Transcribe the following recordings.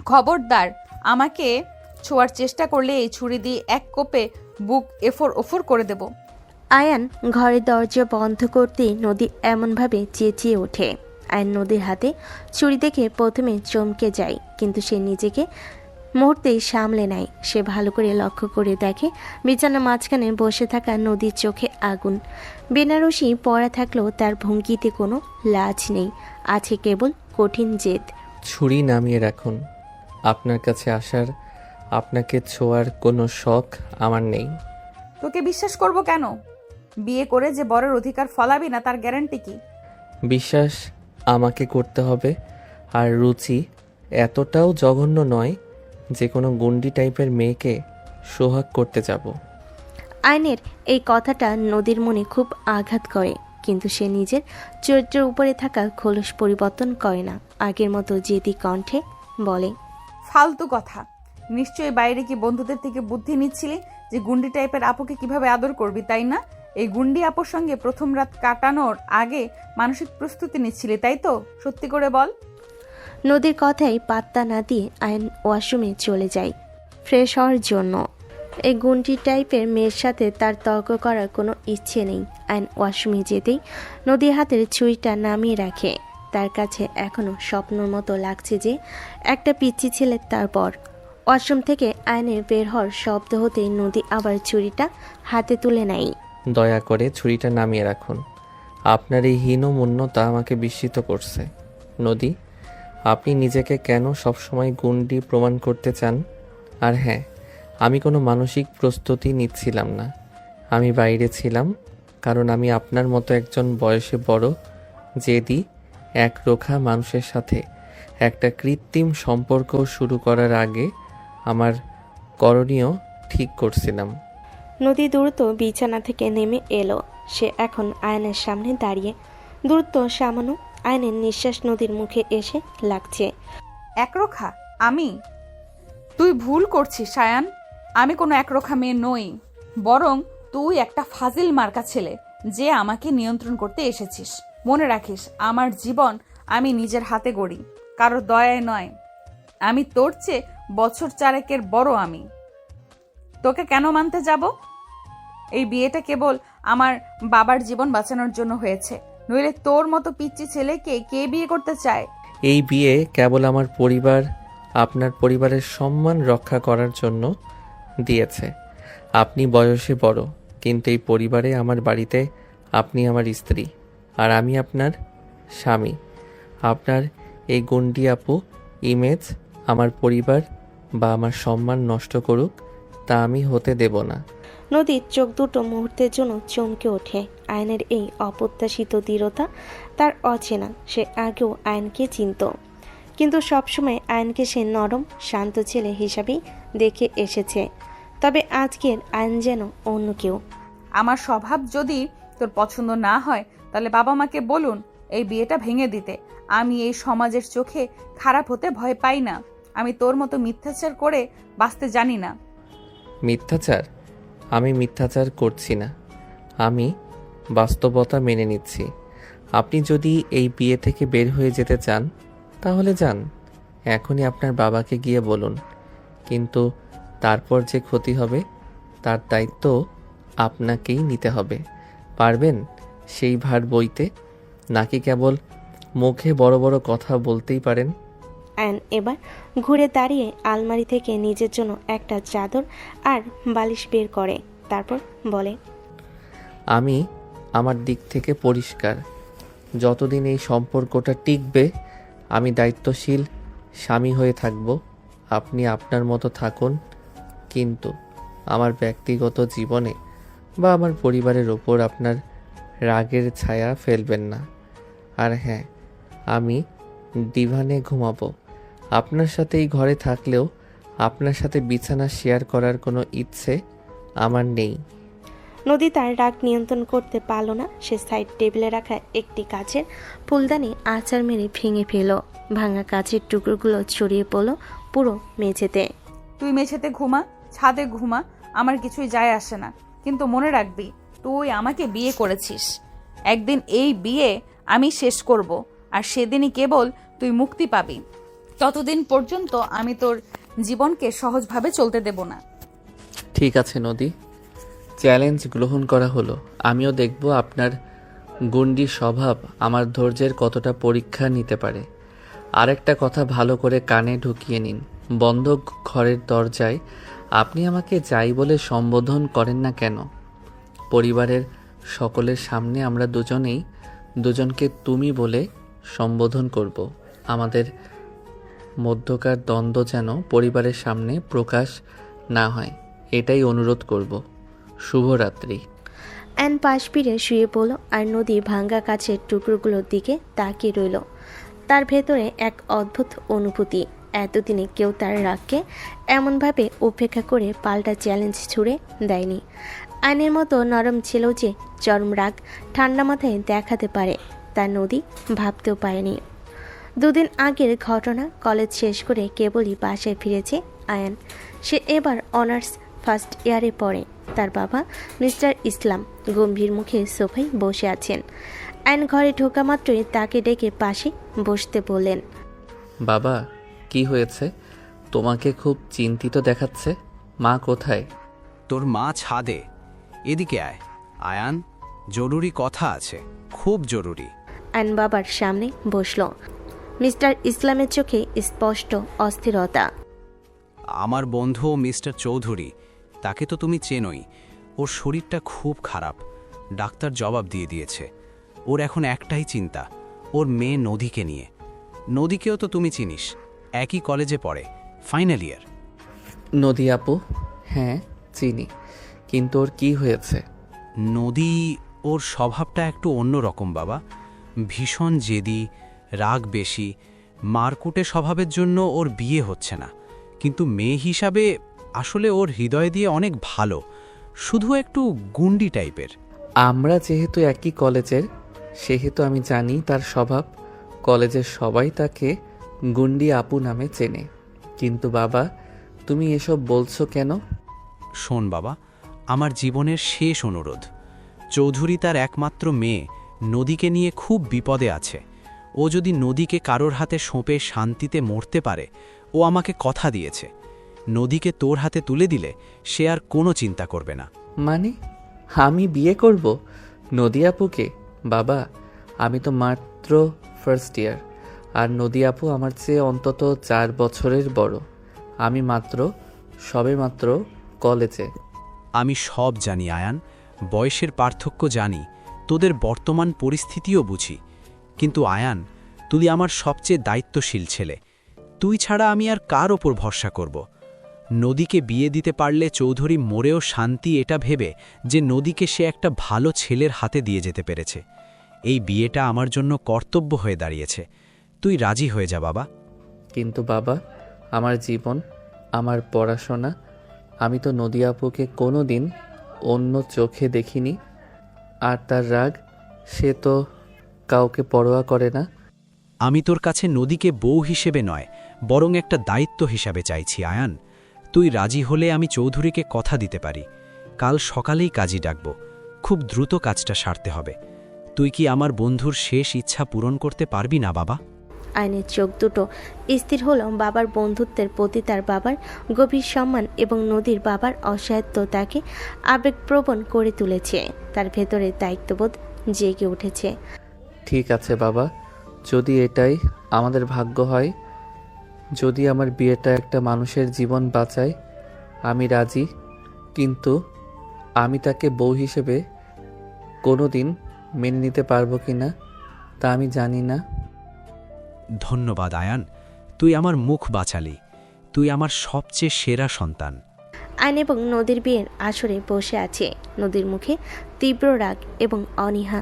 খবরদার, আমাকে ছোঁয়ার চেষ্টা করলে এই ছুরি দিয়ে এক কোপে বুক এফোর ওফোর করে দেব। আয়ান ঘরের দরজা বন্ধ করতেই নদী এমনভাবে চেঁচিয়ে ওঠে। আয়ান নদীর হাতে ছুরি দেখে প্রথমে চমকে যায়, কিন্তু সে নিজেকে মুহূর্তেই সামলে নেয়। সে ভালো করে লক্ষ্য করে দেখে বিছানার মাঝখানে বসে থাকা নদীর চোখে আগুন। বেনারসি পরা থাকলেও তার ভঙ্গিতে কোনো লাজ নেই, আছে কেবল কঠিন জেদ। ছুরি নামিয়ে রাখুন। আপনার কাছে আসার, আপনাকে ছোঁয়ার কোনো শখ আমার নেই। তোকে বিশ্বাস করব কেন? বিয়ে করে যে বরের অধিকার ফলাবি না তার গ্যারান্টি কি? বিশ্বাস আমাকে করতে হবে। আর রুচি এতটাও জঘন্য নয় যে কোনো গুন্ডি টাইপের মেয়েকে সোহাগ করতে যাব। আয়নের এই কথাটা নদীর মনে খুব আঘাত করে, কিন্তু সে নিজের চরিত্রের উপরে থাকা খোলস পরিবর্তন করে না। আগের মতো জেদি কণ্ঠে বলে, ফালতু কথা। নিশ্চয়ই বাইরে কি বন্ধুদের থেকে বুদ্ধি নিচ্ছিলি যে গুন্ডি টাইপের আপুকে কিভাবে আদর করবি, তাই না? এই গুন্ডি আপুর সঙ্গে প্রথম রাত কাটানোর আগে মানসিক প্রস্তুতি নিচ্ছিলি, তাই তো? সত্যি করে বল। নদীর কথাই পাত্তা না দিয়ে আয়ন ওয়াশরুমে চলে যায় ফ্রেশ হওয়ার জন্য। এই গুন্ডি টাইপের মেয়ের সাথে তার তর্ক করার কোনো ইচ্ছে নেই। আয়ন ওয়াশরুমে যেতেই নদীর হাতের ছুরিটা নামিয়ে রাখে। তার কাছে এখনও স্বপ্নর মতো লাগছে যে একটা পিচ্চি ছেলে তার পর। ওয়াশরুম থেকে আয়নের বের হওয়ার শব্দ হতেই নদী আবার ছুরিটা হাতে তুলে নেয়। দয়া করে ছুরিটা নামিয়ে রাখুন। আপনার এই হীনমন্যতা আমাকে বিস্মিত করছে। নদী, আপনি নিজেকে কেন সবসময় গুন্ডি প্রমাণ করতে চান? আর হ্যাঁ, আমি কোনো মানসিক প্রস্তুতি নিচ্ছিলাম না। আমি বাইরে ছিলাম কারণ আমি আপনার মতো একজন বয়সে বড়, জেদি, একরোখা মানুষের সাথে একটা কৃত্রিম সম্পর্ক শুরু করার আগে আমার করণীয় ঠিক করছিলাম। নদী দ্রুত বিছানা থেকে নেমে এলো। সে এখন আয়নের সামনে দাঁড়িয়ে। দ্রুত সামানো আয়নের নিঃশ্বাস নদীর মুখে এসে লাগছে। একরোখা আমি? তুই ভুল করছিস সায়ান। আমি কোনো একরোখা মেয়ে নই, বরং তুই একটা ফাজিল মার্কা ছেলে যে আমাকে নিয়ন্ত্রণ করতে এসেছিস। মনে রাখিস, আমার জীবন আমি নিজের হাতে গড়ি, কারো দয়ায় নয়। আমি তোর চেয়ে বছর চারেকের বড়। আমি তোকে কেন মানতে যাব? এই বিয়েটা কেবল আমার বাবার জীবন বাঁচানোর জন্য হয়েছে, নইলে তোর মতো পিচ্চি ছেলেকে কে বিয়ে করতে চায়? এই বিয়ে কেবল আমার পরিবার, আপনার পরিবারের সম্মান রক্ষা করার জন্য দিয়েছে। আপনি বয়সে বড়, কিন্তু এই পরিবারে, আমার বাড়িতে আপনি আমার স্ত্রী আর আমি আপনার স্বামী। আপনার এই গুন্ডি আপু ইমেজ আমার পরিবার বা আমার সম্মান নষ্ট করুক, তা আমি হতে দেব না। নদীর চোখ দুটো মুহূর্তের জন্য চমকে ওঠে। আয়নের এই অপ্রত্যাশিত দৃঢ়তা তার অচেনা। সে আগেও আয়নকে চিনত, কিন্তু সবসময় আয়নকে সে নরম শান্ত ছেলে হিসাবেই দেখে এসেছে। তবে আজকের আয়ন যেন অন্য কেউ। আমার স্বভাব যদি তোর পছন্দ না হয়, তাহলে বাবা মাকে বলুন এই বিয়েটা ভেঙে দিতে। আমি এই সমাজের চোখে খারাপ হতে ভয় পাই না। আমি তোর মতো মিথ্যাচার করে বাঁচতে জানি না। মিথ্যাচার? আমি মিথ্যাচার করছি না, আমি বাস্তবতা মেনে নিচ্ছি। আপনি যদি এই বিয়ে থেকে বের হয়ে যেতে চান তাহলে যান, এখনই আপনার বাবাকে গিয়ে বলুন। কিন্তু তারপর যে ক্ষতি হবে তার দায়িত্ব আপনাকেই নিতে হবে। পারবেন সেই ভার বইতে, নাকি কেবল মুখে বড় বড় কথা বলতেই পারেন? আয়ন এবার ঘুরে দাঁড়িয়ে আলমারি থেকে নিজের জন্য একটা চাদর আর বালিশ বের করে। তারপর বলে, আমি আমার দিক থেকে পরিষ্কার। যতদিন এই সম্পর্কটা টিকবে আমি দায়িত্বশীল স্বামী হয়ে থাকব। আপনি আপনার মতো থাকুন, কিন্তু আমার ব্যক্তিগত জীবনে বা আমার পরিবারের ওপর আপনার রাগের ছায়া ফেলবেন না। আর হ্যাঁ, আমি ডিভানে ঘুমাবো। আপনার সাথে এই ঘরে থাকলেও আপনার সাথে বিছানা শেয়ার করার কোনো ইচ্ছে আমার নেই। নদী তার রাগ নিয়ন্ত্রণ করতে পারল না। সে সাইড টেবিলে রাখা একটি কাচের ফুলদানি আছাড় মেরে ভেঙে ফেল। ভাঙা কাচের টুকরোগুলো ছড়িয়ে পড়ল পুরো মেঝেতে। তুই মেঝেতে ঘুমা, ছাদে ঘুমা, আমার কিছুই যায় আসে না। কিন্তু মনে রাখবি, তুই আমাকে বিয়ে করেছিস। একদিন এই বিয়ে আমি শেষ করব, আর সেদিনই কেবল তুই মুক্তি পাবি। ততদিন পর্যন্ত আমি তোর জীবনকে সহজভাবে চলতে দেব না। ঠিক আছে নদী, চ্যালেঞ্জ গ্রহণ করা হলো। আমিও দেখব আপনার গুন্ডি স্বভাব আমার ধৈর্যের কতটা পরীক্ষা নিতে পারে। আরেকটা কথা ভালো করে কানে ঢুকিয়ে নিন, বন্ধ ঘরের দরজায় আপনি আমাকে যাই বলে সম্বোধন করেন না কেন, পরিবারের সকলের সামনে আমরা দুজনেই দুজনকে তুমি বলে সম্বোধন করব। আমাদের মধ্যকার দ্বন্দ্ব যেন পরিবারের সামনে প্রকাশ না হয়, এটাই অনুরোধ করব। শুভরাত্রি। অ্যান পাশ ফিরে শুয়ে পড়ল আর নদী ভাঙ্গা কাছের টুকরোগুলোর দিকে তাকিয়ে রইল। তার ভেতরে এক অদ্ভুত অনুভূতি। এতদিনে কেউ তার রাগকে এমনভাবে উপেক্ষা করে পাল্টা চ্যালেঞ্জ ছুড়ে দেয়নি। আইনের মতো নরম ছেলেও যে চরম রাগ ঠান্ডা মাথায় দেখাতে পারে তা নদী ভাবতেও পারেনি। দুদিন আগের ঘটনা, কলেজ শেষ করে কেবলই বাসায় ফিরেছে আয়ান। সে এবার অনার্স ফার্স্ট ইয়ারে পড়ে। তার বাবা মিস্টার ইসলাম গম্ভীর মুখে সোফায় বসে আছেন। আয়ন ঘরে ঢোকা মাত্রই তাকে ডেকে পাশে বসতে বললেন। বাবা, কি হয়েছে? তোমাকে খুব চিন্তিত দেখাচ্ছে। মা কোথায়? তোর মা ছাদে, এদিকে আয়। আয়ান, জরুরি কথা আছে, খুব জরুরি। আয়ন বাবার সামনে বসল। মিস্টার ইসলামের চোখে স্পষ্ট অস্থিরতা। আমার বন্ধু মিস্টার চৌধুরী, তাকে তো তুমি চেনোই। ওর শরীরটা খুব খারাপ, ডাক্তার জবাব দিয়ে দিয়েছে। ওর এখন একটাই চিন্তা, ওর মেয়ে নদীকে নিয়ে। নদীকেও তো তুমি চিনিস, একই কলেজে পড়ে, ফাইনাল ইয়ার। নদী আপু? হ্যাঁ চিনি, কিন্তু ওর কি হয়েছে? নদী, ওর স্বভাবটা একটু অন্যরকম বাবা। ভীষণ জেদি, রাগ বেশি, মারকুটে স্বভাবের জন্য ওর বিয়ে হচ্ছে না। কিন্তু মেয়ে হিসাবে আসলে ওর হৃদয় দিয়ে অনেক ভালো, শুধু একটু গুন্ডি টাইপের। আমরা যেহেতু একই কলেজের, সেহেতু আমি জানি তার স্বভাব। কলেজের সবাই তাকে গুন্ডি আপু নামে চেনে। কিন্তু বাবা, তুমি এসব বলছো কেন? শোন বাবা, আমার জীবনের শেষ অনুরোধ। চৌধুরী তার একমাত্র মেয়ে নদীকে নিয়ে খুব বিপদে আছে। ও যদি নদীকে কারোর হাতে সঁপে শান্তিতে মরতে পারে, ও আমাকে কথা দিয়েছে, নদীকে তোর হাতে তুলে দিলে সে আর কোনো চিন্তা করবে না। মানে আমি বিয়ে করব নদী আপুকে? বাবা, আমি তো মাত্র ফার্স্ট ইয়ার, আর নদী আপু আমার চেয়ে অন্তত 4 বছরের বড়। আমি সবেমাত্র কলেজে। আমি সব জানি আয়ান, বয়সের পার্থক্য জানি, তোদের বর্তমান পরিস্থিতিও বুঝি। কিন্তু আয়ান, তুই আমার সবচেয়ে দায়িত্বশীল ছেলে। তুই ছাড়া আমি আর কার ওপর ভরসা করব? নদীকে বিয়ে দিতে পারলে চৌধুরী মরেও শান্তি, এটা ভেবে যে নদীকে সে একটা ভালো ছেলের হাতে দিয়ে যেতে পেরেছে। এই বিয়েটা আমার জন্য কর্তব্য হয়ে দাঁড়িয়েছে। তুই রাজি হয়ে যা বাবা। কিন্তু বাবা, আমার জীবন, আমার পড়াশোনা, আমি তো নদী আপুকে কোনো দিন অন্য চোখে দেখিনি। আর তার রাগ, সে তো কাউকে পরোয়া করে না। আমি তোর কাছে নদীকে বউ হিসেবে নয়, বরং একটা দায়িত্ব হিসাবে চাইছি আয়ান। তুই রাজি হলে আমি চৌধুরীকে কথা দিতে পারি, কাল সকালেই কাজী ডাকব। খুব দ্রুত কাজটা সারতে হবে। তুই কি আমার বন্ধুর শেষ ইচ্ছা পূরণ করতে পারবি না বাবা? আইনের চোখ দুটো স্থির হল। বাবার বন্ধুত্বের প্রতি তার বাবার গভীর সম্মান এবং নদীর বাবার অসহায়ত্ব তাকে আবেগপ্রবণ করে তুলেছে। তার ভেতরে দায়িত্ববোধ জেগে উঠেছে। ঠিক আছে বাবা, যদি এটাই আমাদের ভাগ্য হয়, যদি আমার বিয়েটা একটা মানুষের জীবন বাঁচায়, আমি রাজি। কিন্তু আমি তাকে বউ হিসেবে কোনো দিন মেনে নিতে পারবো কি না তা আমি জানি না। ধন্যবাদ আয়ান, তুই আমার মুখ বাঁচালি। তুই আমার সবচেয়ে সেরা সন্তান। আইন এবং নদীর বিয়ের আসরে বসে আছে। নদীর মুখে তীব্র রাগ এবং অনীহা।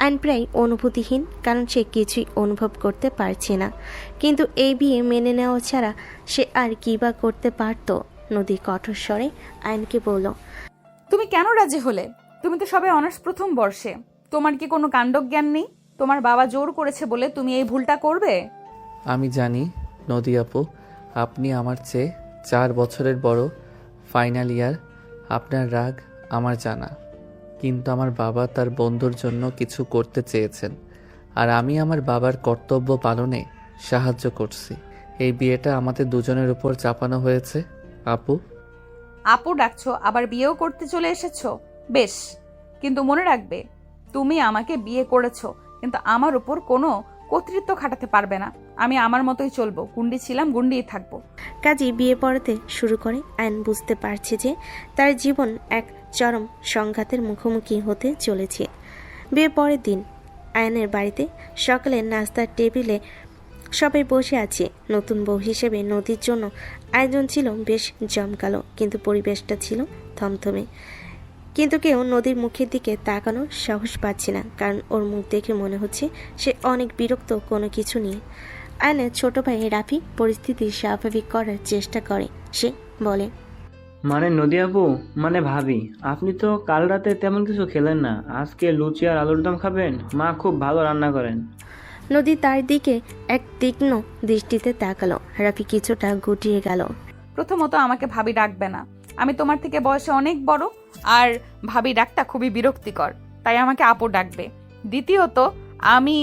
আইন প্রায় অনুভূতিহীন, কারণ সে কিছুই অনুভব করতে পারছে না। কিন্তু এই বিয়ে মেনে নেওয়া ছাড়া সে আর কী বা করতে পারত। নদী কঠোর স্বরে আইনকে বলল, তুমি কেন রাজি হলে? তুমি তো সবে অনার্স প্রথম বর্ষে। তোমার কি কোনো কাণ্ডজ্ঞান নেই? তোমার বাবা জোর করেছে বলে তুমি এই ভুলটা করবে? আমি জানি নদী আপু, আপনি আমার চেয়ে 4 বছরের বড়, ফাইনাল ইয়ার। আপনার রাগ আমার জানা, কিন্তু আমার বাবা তার বন্ধুর জন্য কিছু করতে চেয়েছেন, আর আমি আমার বাবার কর্তব্য পালনে সাহায্য করছি। এই বিয়েটা আমাদের দুজনের উপর চাপানো হয়েছে আপু। আপু ডাকছো, আবার বিয়েও করতে চলে এসেছো? বেশ, কিন্তু মনে রাখবে তুমি আমাকে বিয়ে করেছো, কিন্তু আমার উপর কোনো কর্তৃত্ব খাটাতে পারবে না। আমি আমার মতোই চলবো, গুন্ডি ছিলাম, গুন্ডিই থাকবো। কাজী বিয়ে পড়াতে শুরু করে। আয়ন বুঝতে পারছে যে তার জীবন এক চরম সংঘাতের মুখোমুখি হতে চলেছে। বিয়ে পরের দিন আয়নের বাড়িতে সকালে নাস্তার টেবিলে সবাই বসে আছে। নতুন বউ হিসেবে নদীর জন্য আয়োজন ছিল বেশ জমকালো, কিন্তু পরিবেশটা ছিল থমথমে। কিন্তু কেউ নদীর মুখের দিকে তাকানোর সাহস পাচ্ছে না, কারণ ওর মুখ দেখে মনে হচ্ছে সে অনেক বিরক্ত কোনো কিছু নিয়ে। আয়নের ছোট ভাই রাফি পরিস্থিতি স্বাভাবিক করার চেষ্টা করে। সে বলে, মানে নদী আপু, মানে ভাবি, আপনি তো কাল রাতে তেমন কিছু খেলেন না, আজকে লুচি আর আলুর দম খাবেন? মা খুব ভালো রান্না করেন। নদী তার দিকে এক তীক্ষ্ণ দৃষ্টিতে তাকালো। রাফি কিছুটা গুটিয়ে গেল। প্রথমত আমাকে ভাবি ডাকবে না, আমি তোমার থেকে বয়সে অনেক বড়, আর ভাবি ডাকটা খুবই বিরক্তিকর, তাই আমাকে আপু ডাকবে। দ্বিতীয়ত, আমি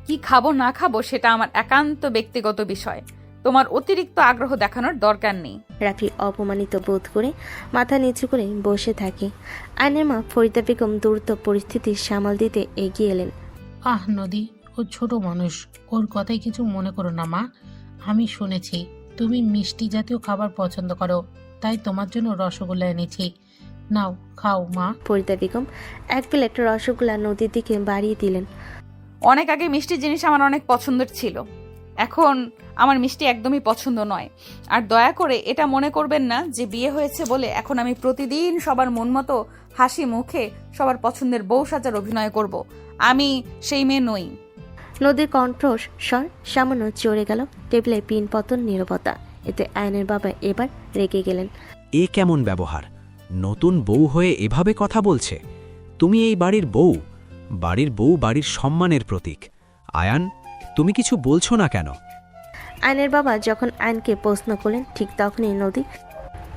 কি খাবো না খাবো সেটা আমার একান্ত ব্যক্তিগত বিষয়, তোমার অতিরিক্ত আগ্রহ দেখানোর দরকার নেই। রাফি অপমানিত বোধ করে মাথা নিচু করে বসে থাকে। আয়নের মা ফরিদা বেগম দ্রুত পরিস্থিতি সামাল দিতে এগিয়ে এলেন। নদী, ও ছোট মানুষ, ওর কথাই কিছু মনে করো না মা। আমি শুনেছি তুমি মিষ্টি জাতীয় খাবার পছন্দ করো, তাই তোমার জন্য রসগোল্লা এনেছি, নাও খাও মা। ফরিদা বেগম এক প্লেট রসগোল্লা নদীর দিকে বাড়িয়ে দিলেন। অনেক আগে মিষ্টি জিনিস আমার অনেক পছন্দের ছিল, এখন আমার মিষ্টি একদমই পছন্দ নয়। আর দয়া করে এটা মনে করবেন না যে বিয়ে হয়েছে বলে এখন আমি প্রতিদিন সবার মন মতো হাসি মুখে সবার পছন্দের বউ সাজার অভিনয় করব। আমি সেই মেয়ে নই। নদীর কণ্ঠস্বর সামান্য চড়ে গেল। টেবিলে পিন পতন নীরবতা। এতে আয়নের বাবা এবার রেগে গেলেন। এ কেমন ব্যবহার? নতুন বউ হয়ে এভাবে কথা বলছে? তুমি এই বাড়ির বউ, বাড়ির সম্মানের প্রতীক। আয়ান, তুমি কিছু বলছো না কেন? আয়নের বাবা যখন আয়নকে প্রশ্ন করলেন, ঠিক তখনই নদী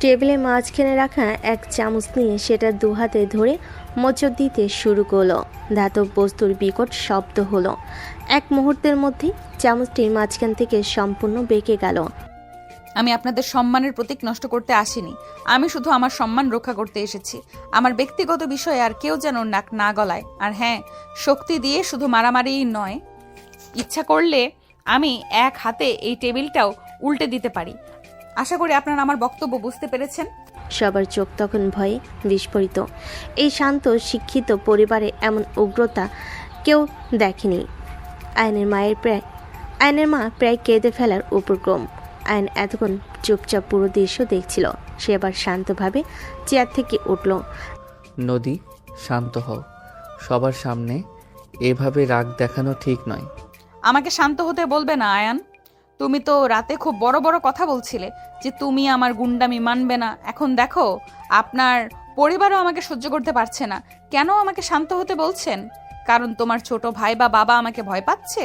টেবিলে মাঝখানে রাখা এক চামচ নিয়ে সেটা দুহাতে ধরে মোচড় দিতে শুরু করলো। ধাতব বস্তুর বিকট শব্দ হলো। এক মুহূর্তের মধ্যেই চামচটি মাঝখান থেকে সম্পূর্ণ বেঁকে গেল। আমি আপনাদের সম্মানের প্রতীক নষ্ট করতে আসিনি, আমি শুধু আমার সম্মান রক্ষা করতে এসেছি। আমার ব্যক্তিগত বিষয়ে আর কেউ যেন নাক না গলায়। আর হ্যাঁ, শক্তি দিয়ে শুধু মারামারিই নয়, ইচ্ছা করলে আমি এক হাতে এই টেবিলটাও উল্টে দিতে পারি। আশা করি আপনারা আমার বক্তব্য বুঝতে পেরেছেন। সবার চোখ তখন ভয়ে বিস্ফোরিত। এই শান্ত শিক্ষিত পরিবারে এমন উগ্রতা কেউ দেখেনি। আয়নের মা প্রায় কেঁদে ফেলার উপক্রম। আয়ন এতক্ষণ চুপচাপ পুরো দৃশ্য দেখছিল। সে আবার শান্তভাবে চেয়ার থেকে উঠল। নদী, শান্ত হও। সবার সামনে এভাবে রাগ দেখানো ঠিক নয়। আমাকে শান্ত হতে বলবে না আয়ান। তুমি তো রাতে খুব বড় বড় কথা বলছিলে যে তুমি আমার গুন্ডামি মানবে না। এখন দেখো, আপনার পরিবারও আমাকে সহ্য করতে পারছে না। কেন আমাকে শান্ত হতে বলছেন? কারণ তোমার ছোট ভাই বা বাবা আমাকে ভয় পাচ্ছে?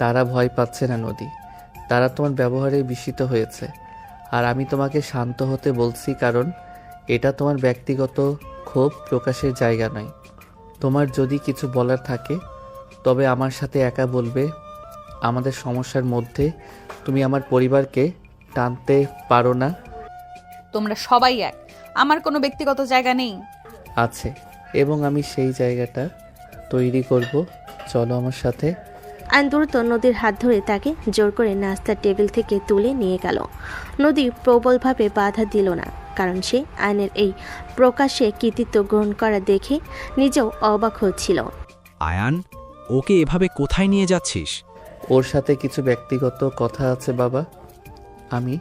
তারা ভয় পাচ্ছে না নদী, তারা তোমার ব্যবহারে বিস্মিত হয়েছে। আর আমি তোমাকে শান্ত হতে বলছি কারণ এটা তোমার ব্যক্তিগত ক্ষোভ প্রকাশের জায়গা নয়। তোমার যদি কিছু বলার থাকে তবে আমার সাথে একা বলবে। আমাদের সমস্যার মধ্যে তুমি আমার পরিবারকে টানতে পারো না। তোমরা সবাই এক, আমার কোনো ব্যক্তিগত জায়গা নেই। আছে, এবং আমি সেই জায়গাটা তৈরি করব। চলো আমার সাথে। আইন দ্রুত নদীর হাত ধরে তাকে জোর করে নাস্তার টেবিল থেকে তুলে নিয়ে গেল। নদী প্রবলভাবে বাধা দিল না, কারণ সে আইনের এই প্রকাশ্যে কৃতিত্ব গ্রহণ করা দেখে নিজেও অবাক হচ্ছিল। আয়ান, ওকে এভাবে কোথায় নিয়ে যাচ্ছিস? ওর সাথে কিছু ব্যক্তিগত কথা আছে বাবা, আমি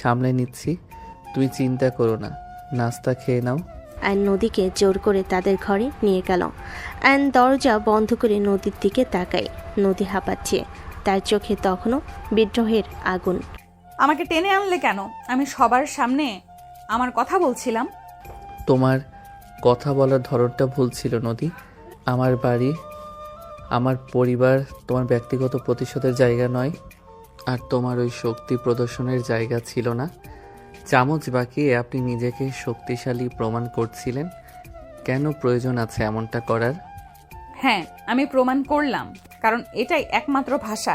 সামলে নিচ্ছি, তুমি চিন্তা করো না। নাস্তা খেয়ে নাও। আইন নদীকে জোর করে তাদের ঘরে নিয়ে গেল। আইন দরজা বন্ধ করে নদীর দিকে তাকায়। নদী হাঁপাচ্ছে, তার চোখে তখনও বিদ্রোহের আগুন। আমাকে টেনে আনলে কেন? আমি সবার সামনে আমার কথা বলছিলাম। তোমার কথা বলার ধরনটা ভুল ছিল নদী। আমার বাড়ি, আমার পরিবার তোমার ব্যক্তিগত প্রতিশোধের জায়গা নয়, আর তোমার ওই শক্তি প্রদর্শনের জায়গা ছিল না। চামচ বাকিয়ে আপনি নিজেকে শক্তিশালী প্রমাণ করছিলেন। কেন প্রয়োজন আছে এমনটা করার? হ্যাঁ, আমি প্রমাণ করলাম, কারণ এটাই একমাত্র ভাষা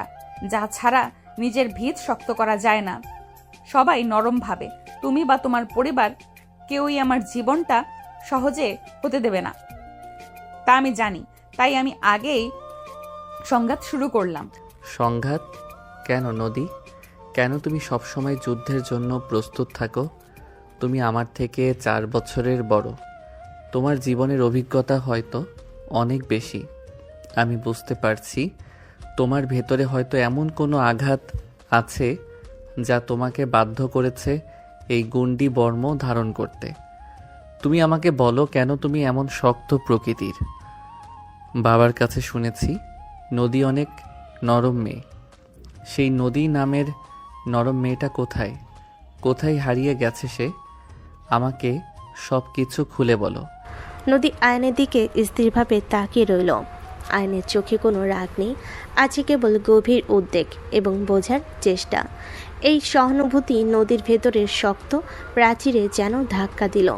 যা ছাড়া নিজের ভিত শক্ত করা যায় না। সবাই নরম ভাবে, তুমি বা তোমার পরিবার কেউই আমার জীবনটা সহজে হতে দেবে না, তা আমি জানি। তাই আমি আগেই সংঘাত শুরু করলাম। সংঘাত কেন নদী? কেন তুমি সবসময় যুদ্ধের জন্য প্রস্তুত থাকো? তুমি আমার থেকে 4 বছরের বড়, তোমার জীবনের অভিজ্ঞতা হয়তো অনেক বেশি। আমি বুঝতে পারছি তোমার ভেতরে হয়তো এমন কোনো আঘাত আছে যা তোমাকে বাধ্য করেছে এই গুন্ডি বর্ম ধারণ করতে। তুমি আমাকে বলো, কেন তুমি এমন শক্ত প্রকৃতির? বাবার কাছে শুনেছি নদী অনেক নরম মেয়ে। সেই নদী নামের নরম মেয়েটা কোথায়? কোথায় হারিয়ে গেছে সে? আমাকে সব কিছু খুলে বলো। নদী আয়নের দিকে স্থিরভাবে তাকিয়ে রইল। আয়নের চোখে কোনো রাগ নেই, আছে কেবল গভীর উদ্বেগ এবং বোঝার চেষ্টা। এই সহানুভূতি নদীর ভেতরের শক্ত প্রাচীরে যেন ধাক্কা দিল।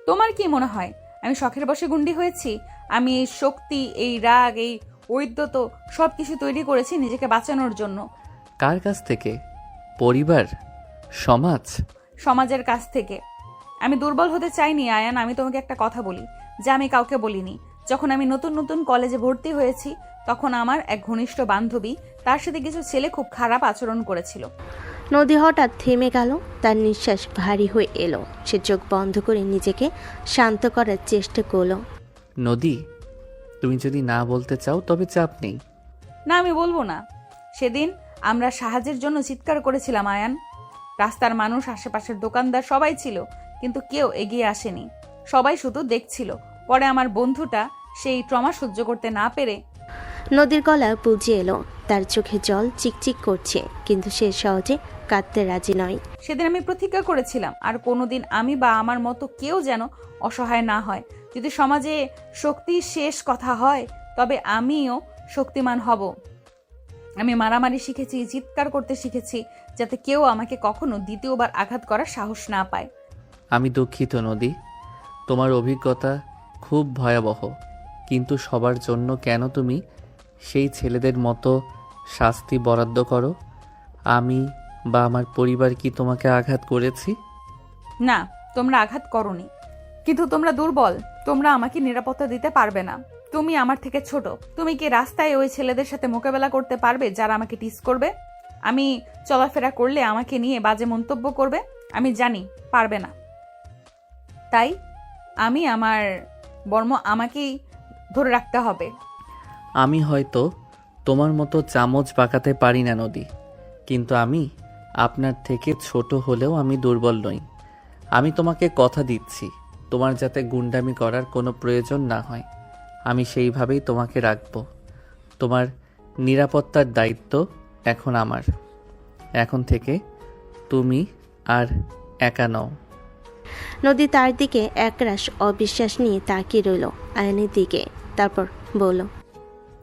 তোমার কি মনে হয় আমি শখের বশে গুন্ডি হয়েছি? আমি এই শক্তি, এই রাগ, এই ঐদ্যত সবকিছু তৈরি করেছি নিজেকে বাঁচানোর জন্য। কার কাছ থেকে? পরিবার? সমাজ? সমাজের কাছ থেকে। আমি দুর্বল হতে চাইনি আয়ান। আমি তোমাকে একটা কথা বলি যা আমি কাউকে বলিনি। যখন আমি নতুন নতুন কলেজে ভর্তি হয়েছি, তখন আমার এক ঘনিষ্ঠ বান্ধবী, তার সাথে কিছু ছেলে খুব খারাপ আচরণ করেছিল। নদী হঠাৎ থেমে গেল, তার নিঃশ্বাস ভারী হয়ে এলো। সে চোখ বন্ধ করে নিজেকে শান্ত করার চেষ্টা করলো। নদী, তুমি যদি না বলতে চাও তবে চাপ নেই। না, আমি বলবো না। সেদিন আমরা সাহায্যের জন্য চিৎকার করেছিলাম আয়ান। রাস্তার মানুষ, আশেপাশের দোকানদার সবাই ছিল, কিন্তু কেউ এগিয়ে আসেনি। সবাই শুধু দেখছিল। পরে আমার বন্ধুটা সেই ট্রমা সহ্য করতে না পেরে নদীর গলা বুঝে এলো, তার চোখে জল চিকচিক করছে, কিন্তু সে সহজে কাঁদতে রাজি নয়। সেদিন আমি প্রতিজ্ঞা করেছিলাম আর কোনোদিন আমি বা আমার মতো কেউ যেন অসহায় না হয়। যদি সমাজে শক্তি শেষ কথা হয়, তবে আমিও শক্তিমান হব। আমি মারামারি শিখেছি, চিৎকার করতে শিখেছি, যাতে কেউ আমাকে কখনো দ্বিতীয়বার আঘাত করার সাহস না পায়। আমি দুঃখিত নদী, তোমার অভিজ্ঞতা খুব ভয়াবহ, কিন্তু সবার জন্য কেন তুমি সেই ছেলেদের মতো শাস্তি বরাদ্দ করো? আমি বা আমার পরিবার কি তোমাকে আঘাত করেছি? না, তোমরা আঘাত করোনি, কিন্তু তোমরা দুর্বল। তোমরা আমাকে নিরাপত্তা দিতে পারবে না। তুমি আমার থেকে ছোট। তুমি কি রাস্তায় ওই ছেলেদের সাথে মোকাবেলা করতে পারবে যারা আমাকে টিস করবে? আমি চলাফেরা করলে আমাকে নিয়ে বাজে মন্তব্য করবে? আমি জানি পারবে না। তাই আমি আমার বর্ম আমাকেই ধরে রাখতে হবে। আমি হয়তো তোমার মতো চামচ পাকাতে পারি না নদী, কিন্তু আমি আপনার থেকে ছোট হলেও আমি দুর্বল নই। আমি তোমাকে কথা দিচ্ছি, তোমার যাতে গুন্ডামি করার কোনো প্রয়োজন না হয়। আমি সেইভাবেই তোমাকে রাখব। তোমার নিরাপত্তার দায়িত্ব এখন আমার। এখন থেকে তুমি আর একা নও। নদী তার দিকে একরাশ অবিশ্বাস নিয়ে তাকিয়ে রইল আয়নের দিকে, তারপর বলল,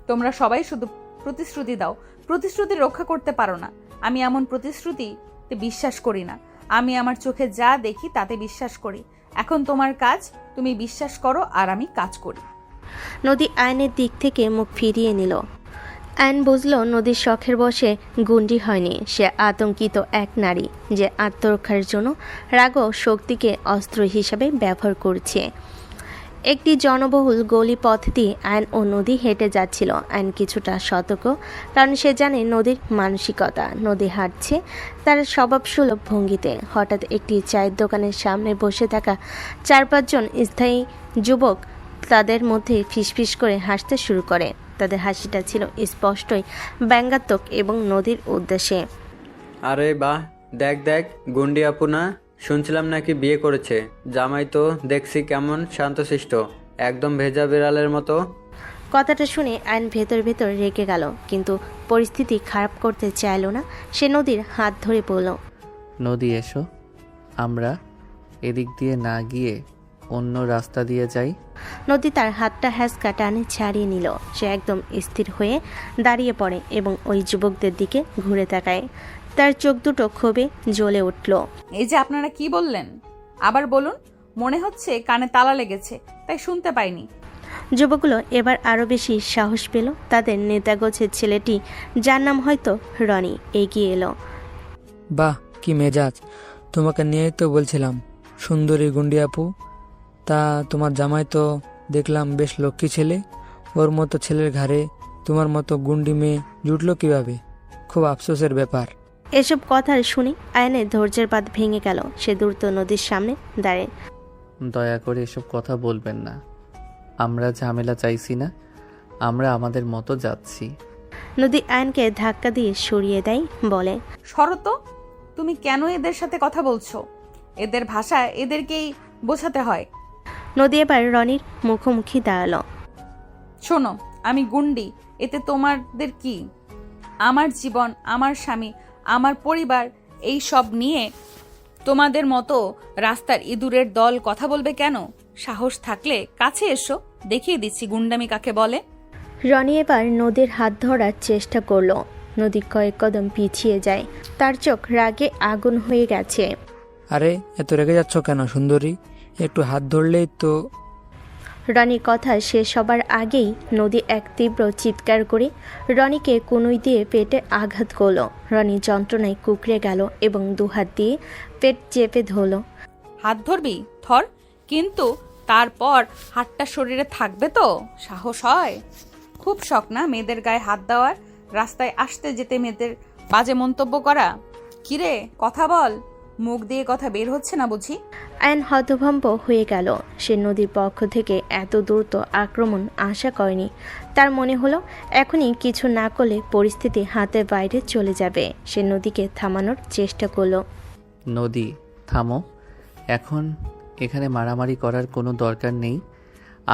তোমরা সবাই শুধু প্রতিশ্রুতি দাও, প্রতিশ্রুতি রক্ষা করতে পারো না। আমি এমন প্রতিশ্রুতিতে বিশ্বাস করি না। আমি আমার চোখে যা দেখি তাতে বিশ্বাস করি। এখন তোমার কাজ, তুমি বিশ্বাস করো আর আমি কাজ করি। নদী আয়নের দিক থেকে মুখ ফিরিয়ে নিল। আয়ন বুঝল নদীর শখের বশে গুন্ডি হয়নি, সে আতঙ্কিত এক নারী যে আত্মরক্ষার জন্য রাগ ও শক্তিকে অস্ত্র হিসাবে ব্যবহার করছে। একটি জনবহুল গলি পথ দিয়ে আয়ন ও নদী হেঁটে যাচ্ছিল। আয়ন কিছুটা সতর্ক, কারণ সে জানে নদীর মানসিকতা। নদী হাঁটছে তার স্বভাবসুলভ ভঙ্গিতে। হঠাৎ একটি চায়ের দোকানের সামনে বসে থাকা 4-5 জন স্থায়ী যুবক তাদের মধ্যে ফিসফিস করে হাসতে শুরু করে। তাদের হাসিটা ছিল স্পষ্টই ব্যঙ্গাত্মক এবং নদীর উদ্দেশ্যে। আরে বাহ, দেখ দেখ, গুন্ডি আপু না? শুনছিলাম নাকি বিয়ে করেছে। জামাই তো দেখছি কেমন শান্তশিষ্ট, একদম ভেজা বিড়ালের মতো। কথাটা শুনে আইন ভেতর ভেতর রেগে গেল, কিন্তু পরিস্থিতি খারাপ করতে চাইল না। সে নদীর হাত ধরে বলল, নদী এসো, আমরা এদিক দিয়ে না গিয়ে অন্য রাস্তা দিয়ে যাই। নদী তার হাতটা হ্যাঁচকা টানে ছাড়িয়ে নিল। সে একদম স্থির হয়ে দাঁড়িয়ে পড়ে এবং ওই যুবকদের দিকে ঘুরে তাকায়। তার চোখ দুটো ক্ষোভে জ্বলে উঠল। এই যে আপনারা কি বললেন? আবার বলুন। মনে হচ্ছে কানে তালা লেগেছে, তাই শুনতে পাইনি। যুবকগুলো এবার আরও বেশি সাহস পেল। তাদের নেতাগোছের ছেলেটি, যার নাম হয়তো রনি, এগিয়ে এলো। বাহ, কি মেজাজ! তোমাকে নিয়েই তো বলছিলাম, সুন্দরী গুন্ডি আপু। তা তোমার জামাই তো দেখলাম বেশ লক্ষ্মী ছেলে। ওর মতো ছেলের ঘাড়ে তোমার মতো গুন্ডি মেয়ে জুটলো কিভাবে? খুব আফসোসের ব্যাপার। এসব কথা শুনে আয়নের ধৈর্যের বাঁধ ভেঙে গেল। সে দ্রুত নদীর সামনে দাঁড়ায়। দয়া করে এসব কথা বলবেন না। আমরা ঝামেলা চাইছি না, আমরা আমাদের মতো যাচ্ছি। নদী আয়নকে ধাক্কা দিয়ে সরিয়ে দেয়, বলে, শরত, তুমি কেন এদের সাথে কথা বলছো? এদের ভাষা এদেরকেই বোঝাতে হয়। নদী এবার রনির মুখোমুখি দাঁড়ালো। শোনো, আমি গুন্ডি, এতে তোমাদের কি? আমার জীবন, আমার স্বামী, আমার পরিবার, এই সব নিয়ে তোমাদের মতো রাস্তার ইঁদুরের দল কথা বলবে কেন? সাহস থাকলে কাছে এসো, দেখিয়ে দিচ্ছি গুন্ডামি কাকে বলে। রনি এবার নদীর হাত ধরার চেষ্টা করলো। নদী কয়েক কদম পিছিয়ে যায়। তার চোখ রাগে আগুন হয়ে গেছে। আরে, এত রেগে যাচ্ছ কেন সুন্দরী? একটু হাত ধরলেই তো। রনির কথা শেষ হবার আগেই নদী এক তীব্র চিৎকার করে রনিকে কনুই দিয়ে পেটে আঘাত করল। রনি যন্ত্রণায় কুকড়ে গেল এবং দুহাত দিয়ে পেট চেপে ধরল। হাত ধরবি ধর, কিন্তু তারপর হাতটা শরীরে থাকবে তো? সাহস হয়? খুব শখ না মেয়েদের গায়ে হাত দেওয়ার, রাস্তায় আসতে যেতে মেয়েদের বাজে মন্তব্য করা? কিরে, কথা বল, মুখ দিয়ে কথা বের হচ্ছে না বুঝি? আয়ন হতভম্ব হয়ে গেল। সে নদীর পক্ষ থেকে এত দ্রুত আক্রমণ আশা করেনি। তার মনে হলো এখনই কিছু না করলে পরিস্থিতি হাতের বাইরে চলে যাবে। সে নদীকে থামানোর চেষ্টা করলো। নদী, থামো। এখন এখানে মারামারি করার কোনো দরকার নেই।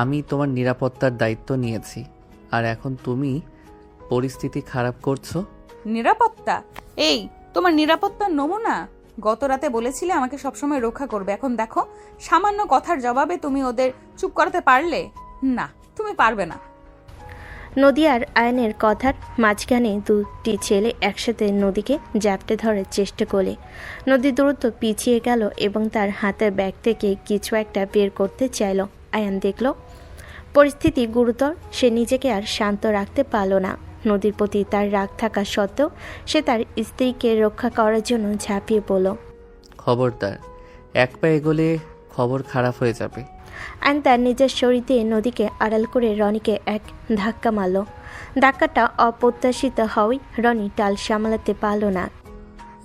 আমি তোমার নিরাপত্তার দায়িত্ব নিয়েছি, আর এখন তুমি পরিস্থিতি খারাপ করছো। নিরাপত্তা? এই তোমার নিরাপত্তার নমুনা? গত রাতে বলেছিলে আমাকে সবসময় রক্ষা করবে, এখন দেখো সামান্য কথার জবাবে তুমি ওদের চুপ করাতে পারলে না? তুমি পারবে না। নদী আর আয়নের কথার মাঝখানে দুটি ছেলে একসাথে নদীকে জাপটে ধরার চেষ্টা করলে। নদী দ্রুত পিছিয়ে গেল এবং তার হাতের ব্যাগ থেকে কিছু একটা বের করতে চাইল। আয়ন দেখল পরিস্থিতি গুরুতর। সে নিজেকে আর শান্ত রাখতে পারল না। নদীর প্রতি তার রাগ থাকা সত্ত্বেও সে তার স্ত্রীকে রক্ষা করার জন্য ঝাঁপিয়ে পড়ল। খবরদার, এক পা এগোলে খবর খারাপ হয়ে যাবে। আয়ন তার নিজের শরীর দিয়ে নদীকে আড়াল করে রনিকে এক ধাক্কা মারল। ধাক্কাটা অপ্রত্যাশিত হওয়ায় রনি টাল সামলাতে পারল না।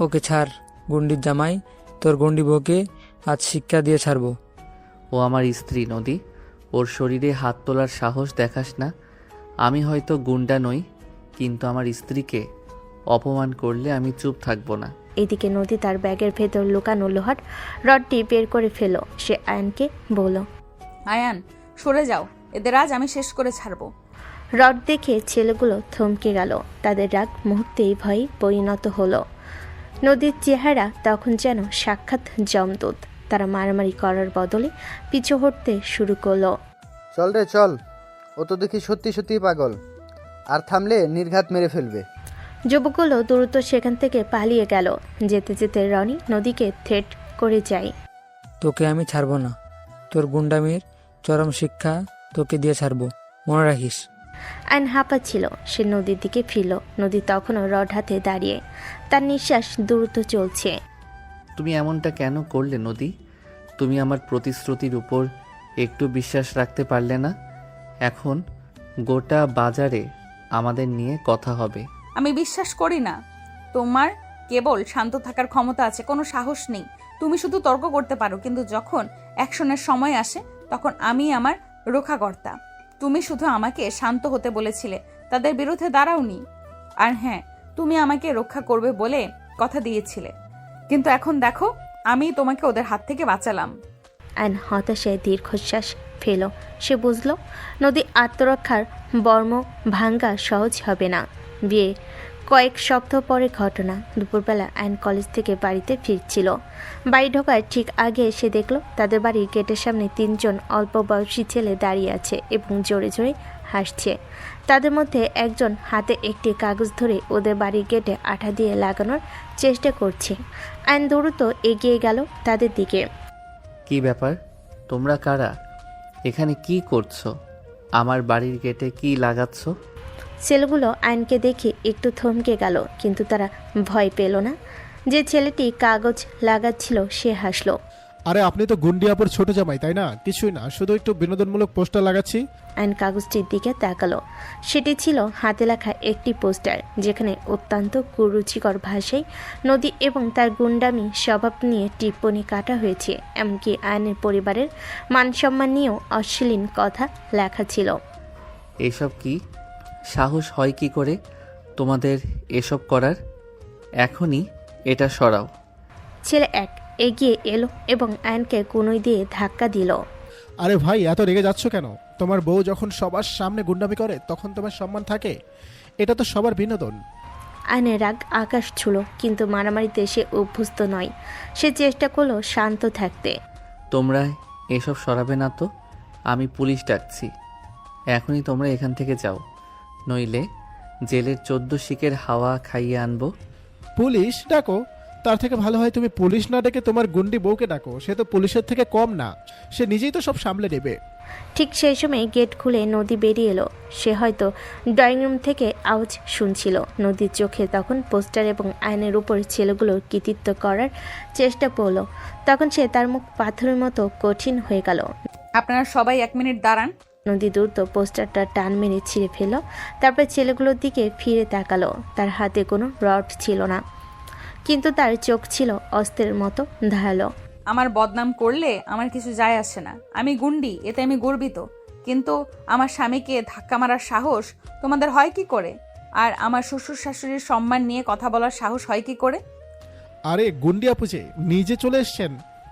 ওকে ছাড়, গুন্ডির জামাই। তোর গুন্ডি বউকে আজ শিক্ষা দিয়ে ছাড়বো। ও আমার স্ত্রী নদী, ওর শরীরে হাত তোলার সাহস দেখাস না। আমি হয়তো গুন্ডা নই, কিন্তু আমার স্ত্রীকে অপমান করলে আমি চুপ থাকবো না। এদিকে নদী তার ব্যাগের ভেতর লুকানো লোহার রডটি বের করে ফেল। সে আয়নকে বলল, আয়ান, সরে যাও, এদের আজ আমি শেষ করে ছাড়বো। রড দেখে ছেলেগুলো থমকে গেল। তাদের রাগ মুহূর্তেই ভয়ে পরিণত হলো। নদীর চেহারা তখন যেন সাক্ষাৎ যমদূত। তারা মারামারি করার বদলে পিছু হটতে শুরু করলো। চল রে চল, ও তো দেখি সত্যি সত্যি পাগল, আর থামলে নির্ঘাত মেরে ফেলবে। যুবকগুলো দ্রুত সেখান থেকে পালিয়ে গেল। যেতে যেতে রনি নদীকে থ্রেট করে যায়। তোকে আমি ছাড়বো না। তোর গুন্ডামির চরম শিক্ষা তোকে দিয়ে ছাড়বো, মনে রাখিস। আইন হাঁপাচ্ছিল। সে নদীর দিকে ফিরল। নদী তখনও রড হাতে দাঁড়িয়ে। তার নিঃশ্বাস দ্রুত চলছে। তুমি এমনটা কেন করলে নদী? তুমি আমার প্রতিশ্রুতির উপর একটু বিশ্বাস রাখতে পারলে না? এখন গোটা বাজারে আমাদের নিয়ে কথা হবে। আমি বিশ্বাস করি না। তোমার কেবল শান্ত থাকার ক্ষমতা আছে, কোনো সাহস নেই। তুমি শুধু তর্ক করতে পারো, কিন্তু যখন অ্যাকশনের সময় আসে তখন আমি আমার রক্ষাকর্তা। তুমি শুধু আমাকে শান্ত হতে বলেছিলে, তাদের বিরুদ্ধে দাঁড়াওনি। আর হ্যাঁ, তুমি আমাকে রক্ষা করবে বলে কথা দিয়েছিলে, কিন্তু এখন দেখো আমি তোমাকে ওদের হাত থেকে বাঁচালাম। আইন হতাশায় দীর্ঘশ্বাস ফেল। সে বুঝল নদী আত্মরক্ষার বর্ম ভাঙ্গা সহজ হবে না। বিয়ে কয়েক সপ্তাহ পরে ঘটনা। দুপুরবেলা আইন কলেজ থেকে বাড়িতে ফিরছিল। বাড়ি ঢোকার ঠিক আগে সে দেখল তাদের বাড়ির গেটের সামনে 3 জন অল্প বয়সী ছেলে দাঁড়িয়ে আছে এবং জোরে জোরে হাসছে। তাদের মধ্যে একজন হাতে একটি কাগজ ধরে ওদের বাড়ির গেটে আঠা দিয়ে লাগানোর চেষ্টা করছে। আইন দ্রুত এগিয়ে গেল তাদের দিকে। কি ব্যাপার? তোমরা কারা? এখানে কি করছো? আমার বাড়ির গেটে কি লাগাচ্ছ? ছেলেগুলো আয়নকে দেখে একটু থমকে গেল, কিন্তু তারা ভয় পেল না। যে ছেলেটি কাগজ লাগাচ্ছিল সে হাসলো। আরে আপনি তো গুন্ডিয়াপুর ছোট জামাই, তাই না? কিছুই না, শুধু একটু বিনোদনমূলক পোস্টার লাগাচ্ছি। আয়ন কাগজটির দিকে তাকালো। সেটি ছিল হাতে লেখা একটি পোস্টার, যেখানে অত্যন্ত কুরুচিকর ভাষায় নদী এবং তার গুন্ডামি স্বভাব নিয়ে টিপ্পনি কাটা হয়েছে। এমনকি আয়নের পরিবারের মানসম্মান নিয়েও অশ্লীল কথা লেখা ছিল। এসব কি? সাহস হয় কি করে তোমাদের এসব করার? এখনই এটা সরাও। ছেলে এক এগিয়ে এলো এবং আয়নকে কনুই দিয়ে ধাক্কা দিল। আরে ভাই, এত রেগে যাচ্ছ কেন? তোমার বউ যখন সবার সামনে গুন্ডামি করে তখন তোমার সম্মান থাকে। এটা তো সবার বিনোদন। আয়নের রাগ আকাশ ছুল, কিন্তু মারামারিতে সে অভ্যস্ত নয়। সে চেষ্টা করলো শান্ত থাকতে। তোমরা এসব সরাবে না তো আমি পুলিশ ডাকছি। এখনই তোমরা এখান থেকে যাও, নইলে জেলের 14 শিকের হাওয়া খাইয়ে আনবো। পুলিশ ডাকো? তার থেকে ভালো হয় তুমি পুলিশ না ডেকে তোমার গুন্ডি বউকে ডাকো। সে তো পুলিশের থেকে কম না, সে নিজেই তো সব সামলে নেবে। ঠিক সেই সময় গেট খুলে নদী বেরিয়ে এলো। সে হয়তো ড্রয়িং রুম থেকে আওয়াজ শুনছিল। নদীর চোখে তখন পোস্টার এবং আয়নের উপর ছেলেগুলোর কৃতিত্ব করার চেষ্টা করলো। তখন সে তার মুখ পাথরের মতো কঠিন হয়ে গেল। আপনারা সবাই 1 মিনিট দাঁড়ান। নদী দ্রুত পোস্টারটা টান মেরে ছিঁড়ে ফেলল। তারপর ছেলেগুলোর দিকে ফিরে তাকালো। তার হাতে কোনো রড ছিল না, কিন্তু তার চোখ ছিল অস্ত্রের মতো ধারালো। আমার বদনাম করলে আমার কিছু যায় আসে না। আমি গুন্ডি, এতে আমি গর্বিত। কিন্তু আমার স্বামীকে ধাক্কা মারার সাহস তোমাদের হয় কি করে? আর আমার শ্বশুর শাশুড়ির সম্মান নিয়ে কথা বলার সাহস হয় কি করে? আরে গুন্ডিয়া পুজে নিজে চলে এসছেন,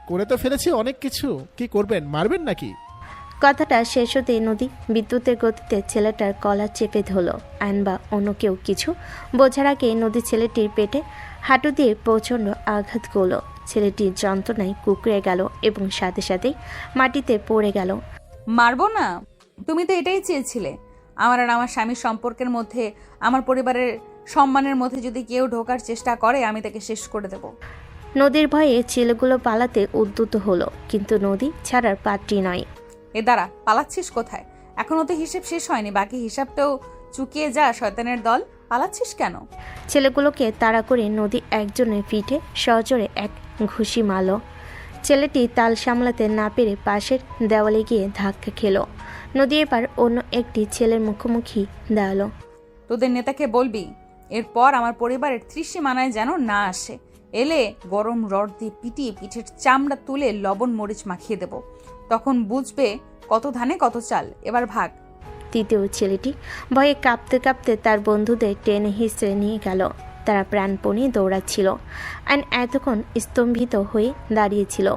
করে তো ফেলেছি অনেক কিছু। কি করবেন, মারবেন নাকি? কথাটা শেষ হতেই নদী বিদ্যুতের গতিতে ছেলেটার কলার চেপে ধরল। আইন বা অন্য কেউ কিছু বোঝার আগে নদী ছেলেটির পেটে হাঁটু দিয়ে প্রচণ্ড আঘাত করল। ছেলেটির যন্ত্রণায় কুঁকড়ে গেল এবং সাথে সাথেই মাটিতে পড়ে গেল। মারবো না? তুমি তো এটাই চেয়েছিলে। আমার আর আমার স্বামীর সম্পর্কের মধ্যে, আমার পরিবারের সম্মানের মধ্যে যদি কেউ ঢোকার চেষ্টা করে আমি তাকে শেষ করে দেব। নদীর ভয়ে ছেলেগুলো পালাতে উদ্যত হলো, কিন্তু নদী ছাড়ার পাত্রী নয়। এ দাঁড়া, পালাচ্ছিস কোথায়? এখনো তো হিসেব শেষ হয়নি, বাকি হিসাবটাও চুকিয়ে যা শয়তানের দল। পালাচ্ছিস কেন? ছেলেগুলোকে তাড়া করে নদী একজনের পিঠে সজোরে এক ঘুষি মারল। ছেলেটি তাল সামলাতে না পেরে পাশের দেওয়ালে গিয়ে ধাক্কা খেলো। নদী এবার অন্য একটি ছেলের মুখোমুখি দাঁড়ালো। তোদের নেতাকে বলবি এরপর আমার পরিবারের ত্রিসীমানায় যেন না আসে। এলে গরম রড দিয়ে পিটিয়ে পিঠের চামড়া তুলে লবণ মরিচ মাখিয়ে দেব। তখন বুঝবে কত ধানে কত চাল। এবার ভাগ। তৃতীয় ছেলেটি ভয়ে কাঁপতে কাঁপতে তার বন্ধুদের টেনে হিঁচড়ে নিয়ে গেল। তারা প্রাণপণে দৌড়াচ্ছিল। আইন এতক্ষণ স্তম্ভিত হয়ে দাঁড়িয়েছিল।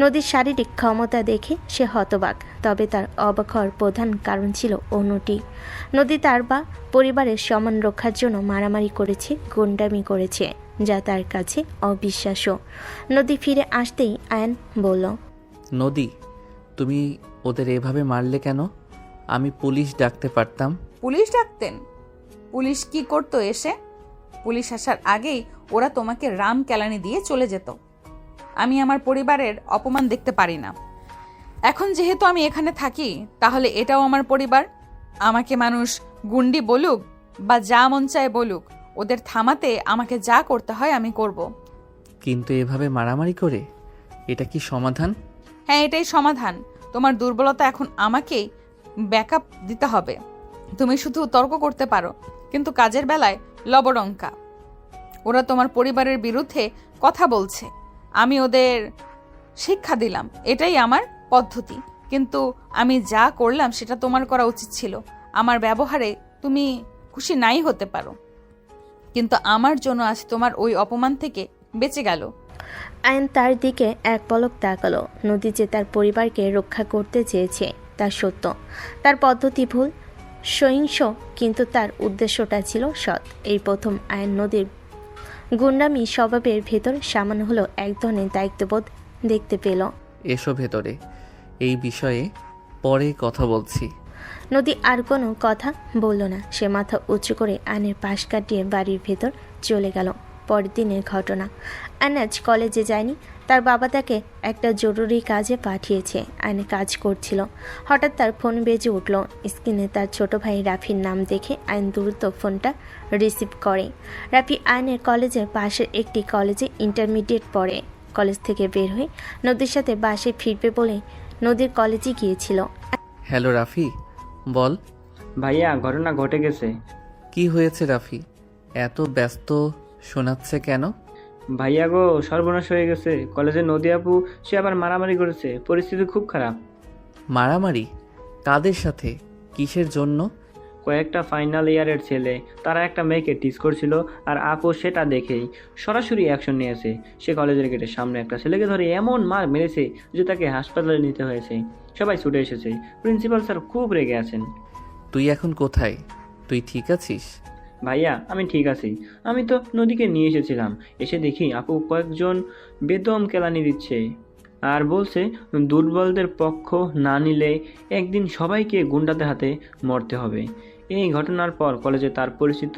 নদীর শারীরিক ক্ষমতা দেখে সে হতবাক, তবে তার অবাক হওয়ার প্রধান কারণ ছিল অন্যটি। নদী তার বা পরিবারের সম্মান রক্ষার জন্য মারামারি করেছে, গুন্ডামি করেছে, যা তার কাছে অবিশ্বাস্য। নদী ফিরে আসতেই আয়ন বলল, নদী, তুমি ওদের এভাবে মারলে কেন? আমি পুলিশ ডাকতে পারতাম। পুলিশ ডাকতেন? পুলিশ কি করতো এসে? পুলিশ আসার আগেই ওরা তোমাকে রাম কেলানি দিয়ে চলে যেত। আমি আমার পরিবারের অপমান দেখতে পারি না। এখন যেহেতু আমি এখানে থাকি, তাহলে এটাও আমার পরিবার। আমাকে মানুষ গুন্ডি বলুক বা যা মন চায় বলুক, ওদের থামাতে আমাকে যা করতে হয় আমি করব। কিন্তু এভাবে মারামারি করে এটা কি সমাধান? হ্যাঁ, এটাই সমাধান। তোমার দুর্বলতা এখন আমাকেই ব্যাকআপ দিতে হবে। তুমি শুধু তর্ক করতে পারো, কিন্তু কাজের বেলায় লবডঙ্কা। ওরা তোমার পরিবারের বিরুদ্ধে কথা বলছে, আমি ওদের শিক্ষা দিলাম, এটাই আমার পদ্ধতি। কিন্তু আমি যা করলাম সেটা তোমার করা উচিত ছিল। আমার ব্যবহারে তুমি খুশি নাই হতে পারো, কিন্তু আমার জন্য আজ তোমার ওই অপমান থেকে বেঁচে গেল। আয়ন তার দিকে এক পলক তাকালো। নদী যে তার পরিবারকে রক্ষা করতে চেয়েছে তা সত্য। তার পদ্ধতি ভুল, সহিংস, কিন্তু তার উদ্দেশ্যটা ছিল সৎ। এই প্রথম আয়ন নদীর গুন্ডামি স্বভাবের ভেতর সামান্য হলো এক ধরনের দায়িত্ববোধ দেখতে পেল। এসো ভেতরে, এই বিষয়ে পরে কথা বলছি। নদী আর কোনো কথা বলল না। সে মাথা উঁচু করে আয়নের পাশ কাটিয়ে বাড়ির ভেতর চলে গেল। পরের দিনের ঘটনা। আয়ন আজ কলেজে যায়নি। তার বাবা তাকে একটা জরুরি কাজে পাঠিয়েছে। আয়ন কাজ করছিল, হঠাৎ তার ফোন বেজে উঠল। স্ক্রিনে তার ছোট ভাই রাফির নাম দেখে আয়ন দ্রুত ফোনটা রিসিভ করে। রাফি আয়নের কলেজের পাশের একটি কলেজে ইন্টারমিডিয়েট পড়ে। কলেজ থেকে বের হয়ে নদীর সাথে বাসে ফিরবে বলে নদীর কলেজে গিয়েছিল। হ্যালো রাফি, বল। ভাইয়া ঘটনা ঘটে গেছে। কি হয়েছে রাফি? এত ব্যস্ত শোনাচ্ছে কেন? ভাইয়া গো, সর্বনাশ হয়ে গেছে। কলেজের নদী আপু সে আবার মারামারি করেছে, পরিস্থিতি খুব খারাপ। মারামারি? কাদের সাথে? কিসের জন্য? কয়েকটা ফাইনাল ইয়ারের ছেলে, তারা একটা মেয়েকে টিজ করছিল, আর আপু সেটা দেখেই সরাসরি অ্যাকশন নিয়েছে। সে কলেজের গেটের সামনে একটা ছেলেকে ধরে এমন মার মেরেছে যে তাকে হাসপাতালে নিতে হয়েছে। সবাই ছুটে এসেছে। প্রিন্সিপাল স্যার খুব রেগে আছেন। তুই এখন কোথায়? তুই ঠিক আছিস? ভাইয়া আমি ঠিক আছি। আমি তো নদীকে নিয়ে এসেছিলাম, এসে দেখি আপু কয়েকজন বেদম কেলানি দিচ্ছে আর বলছে দুর্বলদের পক্ষ না নিলে একদিন সবাইকে গুন্ডাদের হাতে মরতে হবে। এই ঘটনার পর কলেজে তার পরিচিত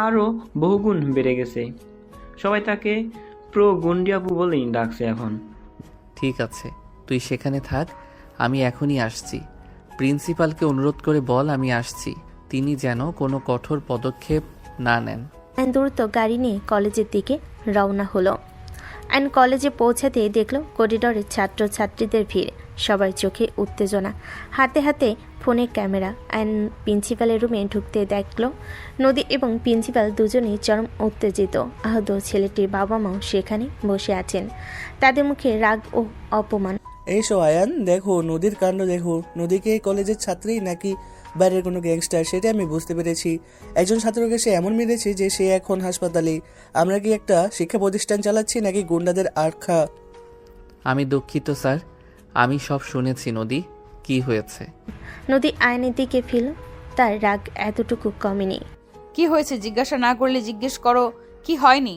আরও বহুগুণ বেড়ে গেছে। সবাই তাকে প্রো গুন্ডি আপু বলেই ডাকছে এখন। ঠিক আছে, তুই সেখানে থাক, আমি এখনই আসছি। প্রিন্সিপালকে অনুরোধ করে বল আমি আসছি, তিনি যেন কোনো কঠোর পদক্ষেপ না নেন। আয়ন দ্রুত গাড়ি নিয়ে কলেজের দিকে রওনা হলো। আয়ন কলেজে পৌঁছাতে দেখলো করিডোরে ছাত্রছাত্রীদের ভিড়, সবার চোখে উত্তেজনা, হাতে হাতে ফোনের ক্যামেরা। আয়ন প্রিন্সিপালের রুমে ঢুকতে দেখলো নদী এবং প্রিন্সিপাল দুজনেই চরম উত্তেজিত। আহত ছেলেটির বাবা মাও সেখানে বসে আছেন, তাদের মুখে রাগ ও অপমান। এইসো আয়ান, দেখো নদীর কাণ্ড দেখো। নদীকে এই কলেজের ছাত্রী নাকি বাইরের কোনো গ্যাংস্টার সেটা আমি বুঝতে পেরেছি। একজন ছাত্রকে সে এমন মেরেছে যে সে এখন হাসপাতালে। আমরা কি একটা শিক্ষা প্রতিষ্ঠান চালাচ্ছি নাকি গুন্ডাদের আখ্যা? আমি দুঃখিত স্যার, আমি সব শুনেছি। নদী, কি হয়েছে? নদী আয়নের দিকে ফিরল, তার রাগ এতটুকু কমেনি। কি হয়েছে জিজ্ঞাসা না করলে জিজ্ঞেস করো কি হয়নি?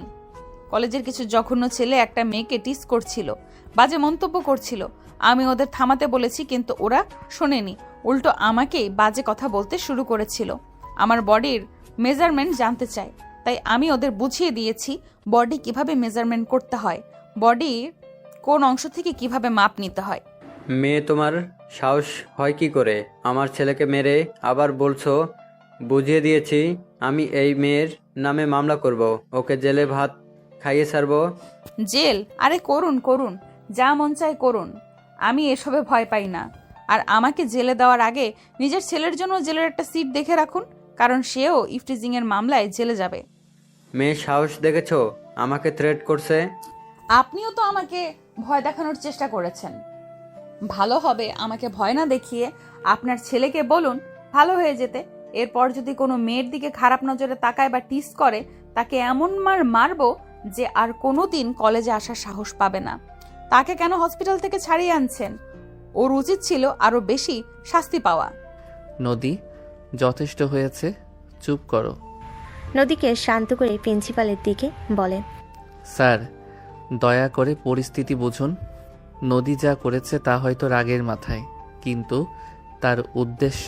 কলেজের কিছু জঘন্য ছেলে একটা মেয়েকে টিস করছিল, বাজে মন্তব্য করছিল। আমি ওদের থামাতে বলেছি কিন্তু ওরা শোনেনি, উল্টো আমাকেই বাজে কথা বলতে শুরু করেছিল। আমার বডির মেজারমেন্ট জানতে চায়, তাই আমি ওদের বুঝিয়ে দিয়েছি বডি কিভাবে মেজারমেন্ট করতে হয়, বডির কোন অংশ থেকে কিভাবে মাপ নিতে হয়। মেয়ে তোমার সাহস হয় কি করে আমার ছেলেকে মেরে আবার বলছো? বুঝিয়ে দিয়েছি আমি এই মেয়ের নামে মামলা করব, ওকে জেলে ভাত খাইয়ে ছাড়বো। জেল? আরে করুন করুন, যা মন চায় করুন, আমি এসবে ভয় পাই না। আর আমাকে জেলে দেওয়ার আগে নিজের ছেলের জন্য জেলের একটা সিট দেখে রাখুন, কারণ সেও ইফটিজিং এর মামলায় জেলে যাবে। মেয়ে সাহস দেখেছো? আমাকে থ্রেট করছে। আপনিও তো আমাকে ভয় দেখানোর চেষ্টা করেছেন। ভালো হবে আমাকে ভয় না দেখিয়ে আপনার ছেলেকে বলুন ভালো হয়ে যেতে। এরপর যদি কোনো মেয়ের দিকে খারাপ নজরে তাকায় বা টিস করে, তাকে এমন মারবো যে আর কোনোদিন কলেজে আসার সাহস পাবে না। তাকে কেন হসপিটাল থেকে ছাড়িয়ে আনছেন? ওর উচিত ছিল আরো বেশি শাস্তি পাওয়া। নদী, যথেষ্ট হয়েছে, চুপ করো। নদীকে শান্ত করে প্রিন্সিপালের দিকে বলে, স্যার দয়া করে পরিস্থিতি বুঝুন। নদী যা করেছে তা হয়তো রাগের মাথায়, কিন্তু তার উদ্দেশ্য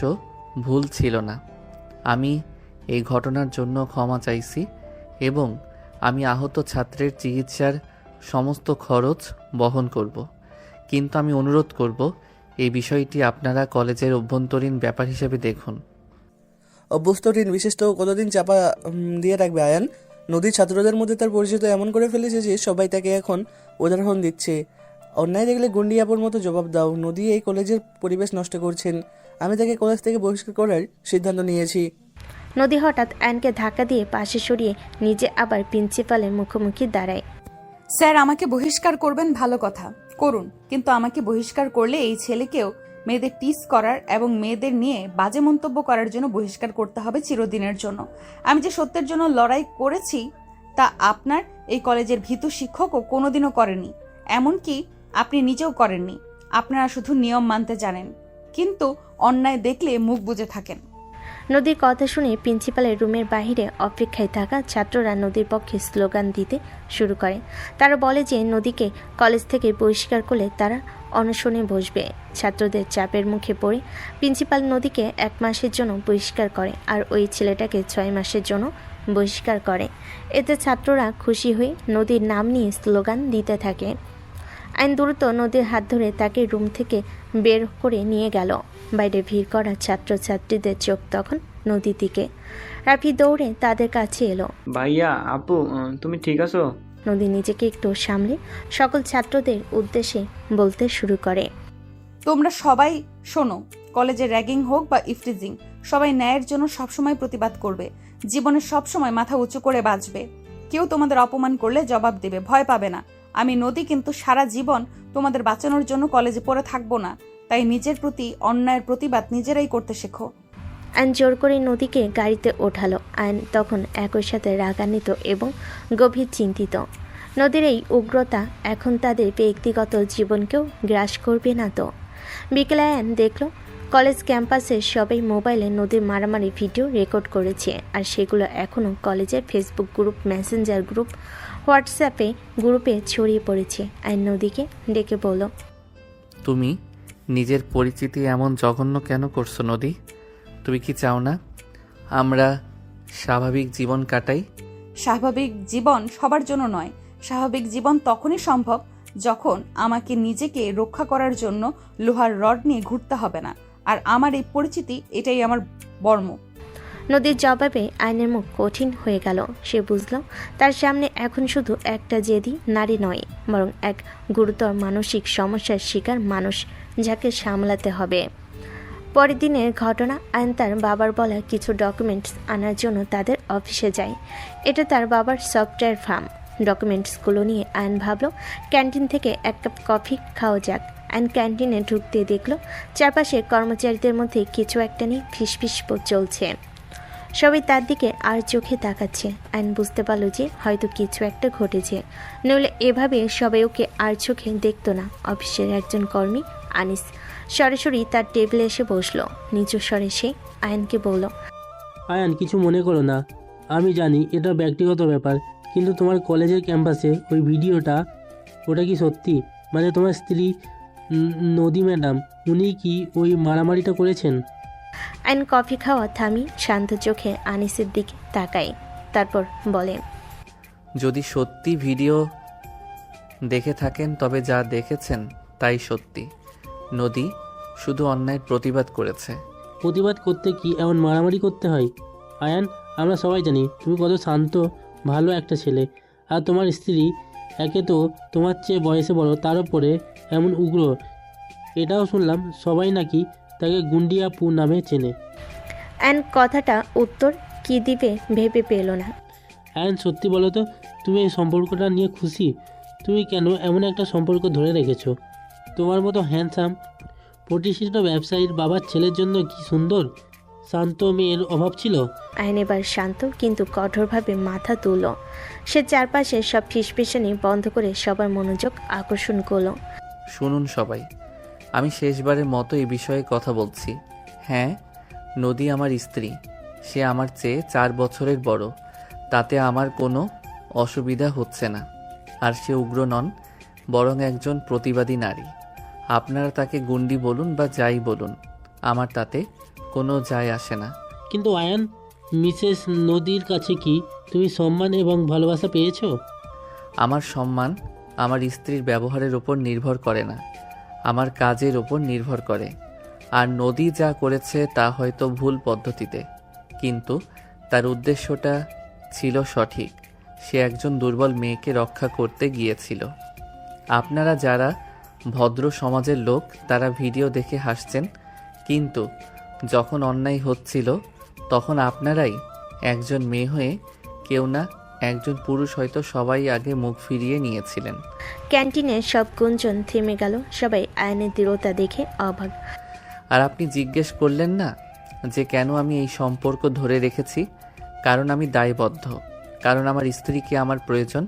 ভুল ছিল না। আমি এই ঘটনার জন্য ক্ষমা চাইছি এবং আমি আহত ছাত্রের চিকিৎসার সমস্ত খরচ বহন করব, কিন্তু আমি অনুরোধ করব এই বিষয়টি আপনারা কলেজের অভ্যন্তরীণ ব্যাপার হিসেবে দেখুন। অভ্যস্তরীণ বিশেষ তো কতদিন চাপা দিয়ে রাখবে আয়ান? নদীর ছাত্রদের মধ্যে তার পরিচিত এমন করে ফেলেছে যে সবাই তাকে এখন উদাহরণ দিচ্ছে। অন্যায় দেখলে গুন্ডিয়াপুর মতো জবাব দাও। নদী এই কলেজের পরিবেশ নষ্ট করছেন, আমি তাকে কলেজ থেকে বহিষ্কার করার সিদ্ধান্ত নিয়েছি। নদী হঠাৎ আয়নকে ধাক্কা দিয়ে পাশে সরিয়ে নিজে আবার প্রিন্সিপালের মুখোমুখি দাঁড়ায়। স্যার আমাকে বহিষ্কার করবেন ভালো কথা, করুন, কিন্তু আমাকে বহিষ্কার করলে এই ছেলেকেও মেয়েদের টিস করার এবং মেয়েদের নিয়ে বাজে মন্তব্য করার জন্য বহিষ্কার করতে হবে চিরদিনের জন্য। আমি যে সত্যের জন্য লড়াই করেছি তা আপনার এই কলেজের ভীতু শিক্ষকও কোনোদিনও করেনি, এমনকি আপনি নিজেও করেননি। আপনারা শুধু নিয়ম মানতে জানেন, কিন্তু অন্যায় দেখলে মুখ বুজে থাকেন। নদীর কথা শুনে প্রিন্সিপালের রুমের বাহিরে অপেক্ষায় থাকা ছাত্ররা নদীর পক্ষে স্লোগান দিতে শুরু করে। তারা বলে যে নদীকে কলেজ থেকে বহিষ্কার করলে তারা অনশনে বসবে। ছাত্রদের চাপের মুখে পড়ে প্রিন্সিপাল নদীকে 1 মাসের জন্য বহিষ্কার করে আর ওই ছেলেটাকে 6 মাসের জন্য বহিষ্কার করে। এতে ছাত্ররা খুশি হয়ে নদীর নাম নিয়ে স্লোগান দিতে থাকে। আইন দ্রুত নদীর হাত ধরে তাকে রুম থেকে বের করে নিয়ে গেল। বাইরে ভিড় করা ছাত্রছাত্রীদের চোখ তখন নদীর দিকে। রাফি দৌড়ে তাদের কাছে এলো। ভাইয়া, আপু, তুমি ঠিক আছো? নদী নিজেকে একটু সামলে সকল ছাত্রদের উদ্দেশ্যে বলতে শুরু করে। তোমরা সবাই শোনো, কলেজে র্যাগিং হোক বা ইফটিজিং, সবাই ন্যায়ের জন্য সবসময় প্রতিবাদ করবে, জীবনে সবসময় মাথা উঁচু করে বাঁচবে। কেউ তোমাদের অপমান করলে জবাব দেবে, ভয় পাবে না। আমি নদী কিন্তু সারা জীবন তোমাদের বাঁচানোর জন্য কলেজে পড়ে থাকবো না, তাই নিজের প্রতি অন্যায়ের প্রতিবাদ নিজেরাই করতে শেখো। আইন জোর করে নদীকে গাড়িতে ওঠালো। আইন তখন একই সাথে রাগান্বিত এবং গভীর চিন্তিত। নদীর এই উগ্রতা এখন তাদের ব্যক্তিগত জীবনকেও গ্রাস করবে না তো? বিকেলে আইন দেখল কলেজ ক্যাম্পাসে সবাই মোবাইলে নদীর মারামারি ভিডিও রেকর্ড করেছে, আর সেগুলো এখনও কলেজের ফেসবুক গ্রুপ, মেসেঞ্জার গ্রুপ, হোয়াটসঅ্যাপে গ্রুপে ছড়িয়ে পড়েছে। আইন নদীকে ডেকে বলল, তুমি নিজের পরিচিতি এমন জঘন্য কেন করছো নদী? তুমি কি চাও না আমরা স্বাভাবিক জীবন কাটাই? স্বাভাবিক জীবন সবার জন্য নয়। স্বাভাবিক জীবন তখনই সম্ভব যখন আমাকে নিজেকে রক্ষা করার জন্য লোহার রড নিয়ে ঘুরতে হবে না। আর আমার এই পরিচিতি, এটাই আমার বর্ম। নদীর জবাবে আইনের মুখ কঠিন হয়ে গেল। সে বুঝল তার সামনে এখন শুধু একটা জেদি নারী নয়, বরং এক গুরুতর মানসিক সমস্যার শিকার মানুষ, যাকে সামলাতে হবে। পরের দিনের ঘটনা, আইন তার বাবার বলা কিছু ডকুমেন্টস আনার জন্য তাদের অফিসে যায়। এটা তার বাবার সফটওয়্যার ফার্ম। ডকুমেন্টসগুলো নিয়ে আইন ভাবল ক্যান্টিন থেকে এক কাপ কফি খাওয়া যাক। আইন ক্যান্টিনে ঢুকতে দেখল চারপাশে কর্মচারীদের মধ্যে কিছু একটা নিয়ে ফিসফিস চলছে। সবাই তার দিকে আর চোখে তাকাচ্ছে। আইন বুঝতে পারল যে হয়তো কিছু একটা ঘটেছে, নইলে এভাবে সবাই ওকে আর চোখে দেখতো না। অফিসের একজন কর্মী আনিস সরাসরি তার টেবিলে এসে বসলো। নিচু স্বরে সে আয়নকে বলল, আয়ান, কিছু মনে করো না। আমি জানি এটা ব্যক্তিগত ব্যাপার, কিন্তু তোমার কলেজের ক্যাম্পাসে ওই ভিডিওটা, ওটা কি সত্যি? মানে তোমার স্ত্রী নদী ম্যাডাম, উনি কি ওই মারামারিটা করেছেন? আইন কফি খাওয়া থামি শান্ত চোখে আনিসের দিকে তাকায়, তারপর বলে, যদি সত্যি ভিডিও দেখে থাকেন তবে যা দেখেছেন তাই সত্যি। নদী শুধু অন্যায়ের প্রতিবাদ করেছে। প্রতিবাদ করতে কি এমন মারামারি করতে হয়? আয়ান, আমরা সবাই জানি তুমি কত শান্ত ভালো একটা ছেলে, আর তোমার স্ত্রী একে তো তোমার চেয়ে বয়সে বড়, তার উপরে এমন উগ্র। এটাও শুনলাম সবাই নাকি তাকে গুন্ডি আপু নামে চেনে। আইন কথাটা উত্তর কি দিবে ভেবে পেল না। আয়ান, সত্যি বলো তো, তুমি এই সম্পর্কটা নিয়ে খুশি? তুমি কেন এমন একটা সম্পর্ক ধরে রেখেছো? তোমার মতো হ্যান্ডসাম প্রতিষ্ঠিত ব্যবসায়ীর বাবার ছেলের জন্য কি সুন্দর শান্ত মেয়ের অভাব ছিল? আইন এবার শান্ত কিন্তু কঠোরভাবে মাথা তুলল। সে চারপাশে সব ফিসফিসানি বন্ধ করে সবার মনোযোগ আকর্ষণ করল। শুনুন সবাই, আমি শেষবারের মতো এই বিষয়ে কথা বলছি। হ্যাঁ, নদী আমার স্ত্রী। সে আমার চেয়ে 4 বছরের বড়, তাতে আমার কোনো অসুবিধা হচ্ছে না। আর সে উগ্র নন, বরং একজন প্রতিবাদী নারী। আপনারা তাকে গুন্ডি বলুন বা যাই বলুন, আমার তাতে কোনো যায় আসে না। কিন্তু আয়ান, মিসেস নদীর কাছে কি তুমি সম্মান এবং ভালোবাসা পেয়েছো? আমার সম্মান আমার স্ত্রীর ব্যবহারের ওপর নির্ভর করে না, আমার কাজের ওপর নির্ভর করে। আর নদী যা করেছে তা হয়তো ভুল পদ্ধতিতে, কিন্তু তার উদ্দেশ্যটা ছিল সঠিক। সে একজন দুর্বল মেয়েকে রক্ষা করতে গিয়েছিল। আপনারা যারা ভদ্র সমাজের লোক তারা ভিডিও দেখে হাসছেন, কিন্তু যখন অন্যায় হচ্ছিল তখন আপনারাই একজন মেয়ে হয়ে, কেউ না একজন পুরুষ হয়তো সবাই আগে মুখ ফিরিয়ে নিয়েছিলেন। ক্যান্টিনে সব গুঞ্জন থেমে গেল। সবাই আয়নের দৃঢ়তা দেখে অবাক। আর আপনি জিজ্ঞেস করলেন না যে কেন আমি এই সম্পর্ক ধরে রেখেছি? কারণ আমি দায়বদ্ধ, কারণ আমার স্ত্রীকে আমার প্রয়োজন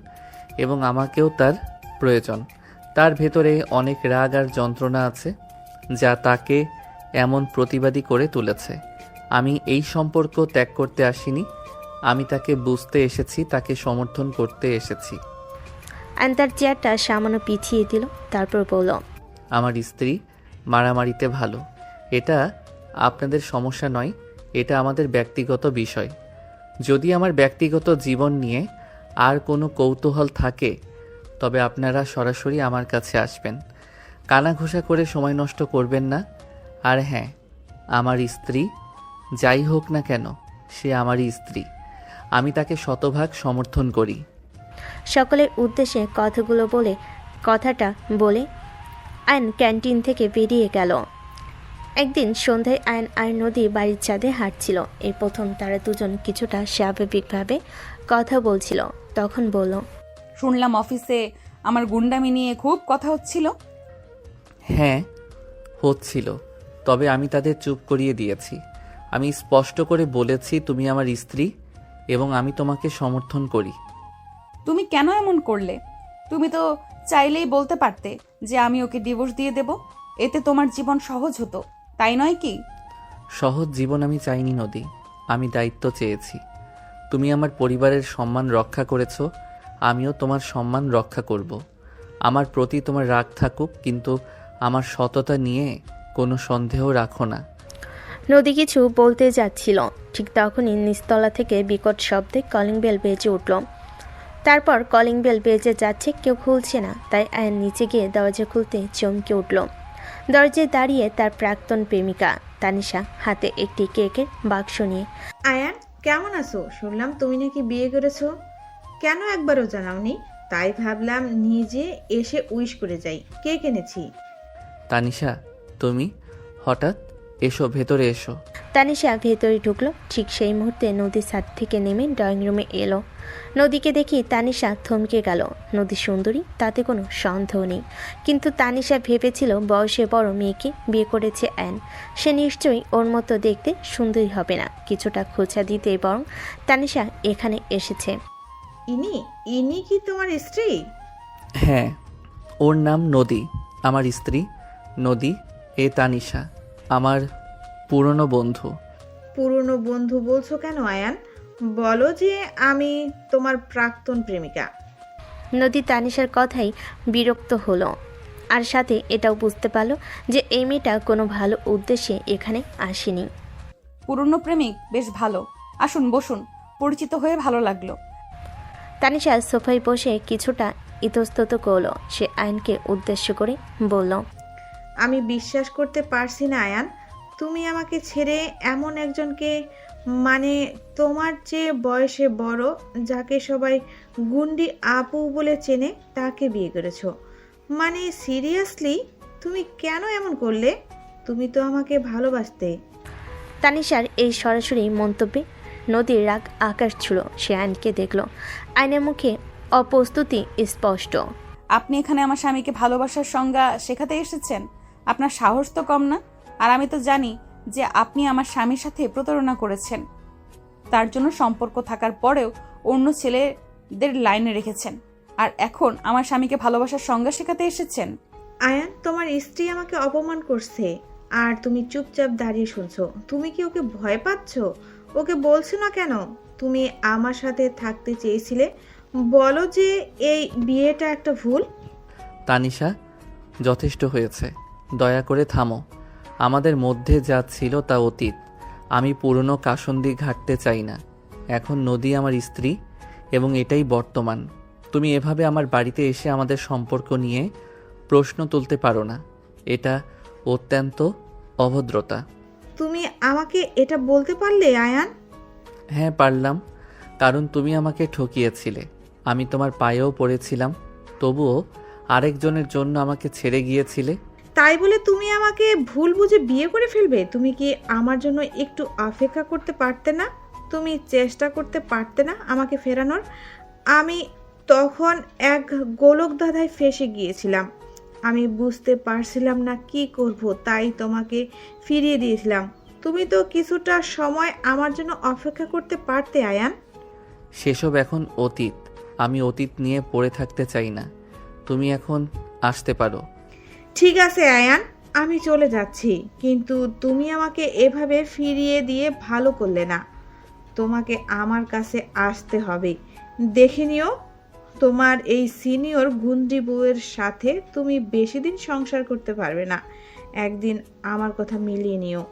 এবং আমাকেও তার প্রয়োজন। তার ভেতরে অনেক রাগ আর যন্ত্রণা আছে যা তাকে এমন প্রতিবাদী করে তুলেছে। আমি এই সম্পর্ক ত্যাগ করতে আসিনি, আমি তাকে বুঝতে এসেছি, তাকে সমর্থন করতে এসেছি। আন্তার চেয়ারটা সামান্য পিছিয়ে দিল, তারপর বলল, আমার স্ত্রী মারামারিতে ভালো, এটা আপনাদের সমস্যা নয়, এটা আমাদের ব্যক্তিগত বিষয়। যদি আমার ব্যক্তিগত জীবন নিয়ে আর কোনো কৌতূহল থাকে তবে আপনারা সরাসরি আমার কাছে আসবেন, কানাঘুষা করে সময় নষ্ট করবেন না। আর হ্যাঁ, আমার স্ত্রী যাই হোক না কেন, সে আমারই স্ত্রী, আমি তাকে শতভাগ সমর্থন করি। সকলের উদ্দেশ্যে কথাটা বলে আয়ন ক্যান্টিন থেকে বেরিয়ে গেল। একদিন সন্ধ্যায় আয়ন আর নদী বাড়ির ছাদে হাঁটছিল। এই প্রথম তারা দুজন কিছুটা স্বাভাবিকভাবে কথা বলছিল। তখন বলল, শুনলাম অফিসে আমার গুন্ডামি নিয়ে খুব কথা হচ্ছিল। হ্যাঁ হচ্ছিল, তবে আমি তাদের চুপ করিয়ে দিয়েছি। আমি স্পষ্ট করে বলেছি তুমি আমার স্ত্রী এবং আমি তোমাকে সমর্থন করি। তুমি কেন এমন করলে? তুমি তো চাইলেই বলতে পারতে যে আমি ওকে ডিভোর্স দিয়ে দেব, এতে তোমার জীবন সহজ হতো, তাই নয় কি? সহজ জীবন আমি চাইনি নদী, আমি দায়িত্ব চেয়েছি। তুমি আমার পরিবারের সম্মান রক্ষা করেছ, আমিও তোমার সম্মান রক্ষা করব। আমার প্রতি তোমার রাগ থাকুক, কিন্তু আমার সততা নিয়ে কোনো সন্দেহ রাখো না। নদী কিছু বলতে যাচ্ছিল, ঠিক তখনই নিচতলা থেকে বিকট শব্দে কলিং বেল বেজে উঠল। তারপর কলিং বেল বেজে যাচ্ছে, কেউ খুলছে না। তাই আয়ন নিচে গিয়ে দরজা খুলতে চমকে উঠল। দরজায় দাঁড়িয়ে তার প্রাক্তন প্রেমিকা তানিশা, হাতে একটি কেকের বাক্স নিয়ে। আয়ান, কেমন আছো? শুনলাম তুমি নাকি বিয়ে করেছো। কেন একবারও জানাওনি? তাই ভাবলাম নিজে এসে উইশ করে যাই। কেক এনেছি। তানিশা, তুমি হঠাৎ? এসো, ভেতরে এসো। তানিশা ভেতরে ঢুকলো। ঠিক সেই মুহূর্তে নদী ছাদ থেকে নেমে ড্রয়িং রুমে এলো। নদীকে দেখি তানিশা থমকে গেল। নদী সুন্দরী, তাতে কোনো সন্দেহ নেই, কিন্তু তানিশা ভেবেছিল বয়সে বড় মেয়েকে বিয়ে করেছে আয়ন, সে নিশ্চয়ই ওর মতো দেখতে সুন্দরী হবে না। কিছুটা খোঁচা দিতে বরং তানিশা এখানে এসেছে। ইনি কি তোমার স্ত্রী? হ্যাঁ, ওর নাম নদী, আমার স্ত্রী। নদী, এ তানিশা, আমার পুরনো বন্ধু। পুরনো বন্ধু বলছো কেন আয়ান? বলো যে আমি তোমার প্রাক্তন প্রেমিকা। নদী তানিশার কথাই বিরক্ত হলো, আর সাথে এটাও বুঝতে পারলো যে এই মেয়েটা কোনো ভালো উদ্দেশ্যে এখানে আসেনি। পুরনো প্রেমিক, বেশ ভালো। আসুন বসুন, পরিচিত হয়ে ভালো লাগলো। তানিশা সোফায় বসে কিছুটা ইতস্তত করলো। সে আয়নকে উদ্দেশ্য করে বলল, আমি বিশ্বাস করতে পারছি না আয়ান, তুমি আমাকে ছেড়ে এমন একজনকে, মানে তোমার চেয়ে বয়সে বড়, যাকে সবাই গুন্ডি আপু বলে চেনে, তাকে বিয়ে করেছো। মানে সিরিয়াসলি, তুমি কেন এমন করলে? তুমি তো আমাকে ভালোবাসতে। তানিশার এই সরাসরি মন্তব্যে নদীর রাগ আকাশ ছুঁল। সে আয়নকে দেখল। আয়নের মুখে অপ্রস্তুতি স্পষ্ট। আপনি এখানে আমার স্বামীকে ভালোবাসার সংজ্ঞা শেখাতে এসেছেন? আপনার সাহস তো কম না। আর আমি তো জানি যে আপনি আমার স্বামীর সাথে প্রতারণা করেছেন, তার জন্য সম্পর্ক থাকার পরেও অন্য ছেলেদের লাইনে রেখেছেন, আর এখন আমার স্বামীকে ভালোবাসার সংজ্ঞা শেখাতে এসেছেন। আয়ান, তোমার স্ত্রী আমাকে অপমান করছে আর তুমি চুপচাপ দাঁড়িয়ে শুনছো। তুমি কি ওকে ভয় পাচ্ছ? ওকে বলছো না কেন তুমি আমার সাথে থাকতে চেয়েছিলে? বলো যে এই বিয়েটা একটা ভুল। তানিশা, যথেষ্ট হয়েছে, দয়া করে থামো। আমাদের মধ্যে যা ছিল তা অতীত। আমি পুরনো কাসন্দি ঘাটতে চাই না। এখন নদী আমার স্ত্রী এবং এটাই বর্তমান। তুমি এভাবে আমার বাড়িতে এসে আমাদের সম্পর্ক নিয়ে প্রশ্ন তুলতে পারো না, এটা অত্যন্ত অভদ্রতা। তুমি আমাকে এটা বলতে পারলে আয়ান? হ্যাঁ পারলাম, কারণ তুমি আমাকে ঠকিয়েছিলে। আমি তোমার পায়েও পড়েছিলাম, তবুও আরেকজনের জন্য আমাকে ছেড়ে গিয়েছিলে। তাই বলে তুমি আমাকে ভুল বুঝে বিয়ে করে ফেলবে? তুমি কি আমার জন্য একটু অপেক্ষা করতে পারতে না? তুমি চেষ্টা করতে পারতে না আমাকে ফেরানোর? আমি তখন এক গোলক ধাঁধায় ফেঁসে গিয়েছিলাম। আমি বুঝতে পারছিলাম না কি করব, তাই তোমাকে ফিরিয়ে দিয়েছিলাম। তুমি তো কিছুটা সময় আমার জন্য অপেক্ষা করতে পারতে আয়ান। সেসব এখন অতীত। আমি অতীত নিয়ে পড়ে থাকতে চাই না। তুমি এখন আসতে পারো। ঠিক আছে আয়ান, আমি চলে যাচ্ছি, কিন্তু তুমি আমাকে এভাবে ফিরিয়ে দিয়ে ভালো করলে না। তোমাকে আমার কাছে আসতে হবে। দেখে নিও, তোমার এই সিনিয়র গুন্ডি বউয়ের সাথে তুমি বেশি দিন সংসার করতে পারবে না। একদিন আমার কথা মিলিয়ে নিও।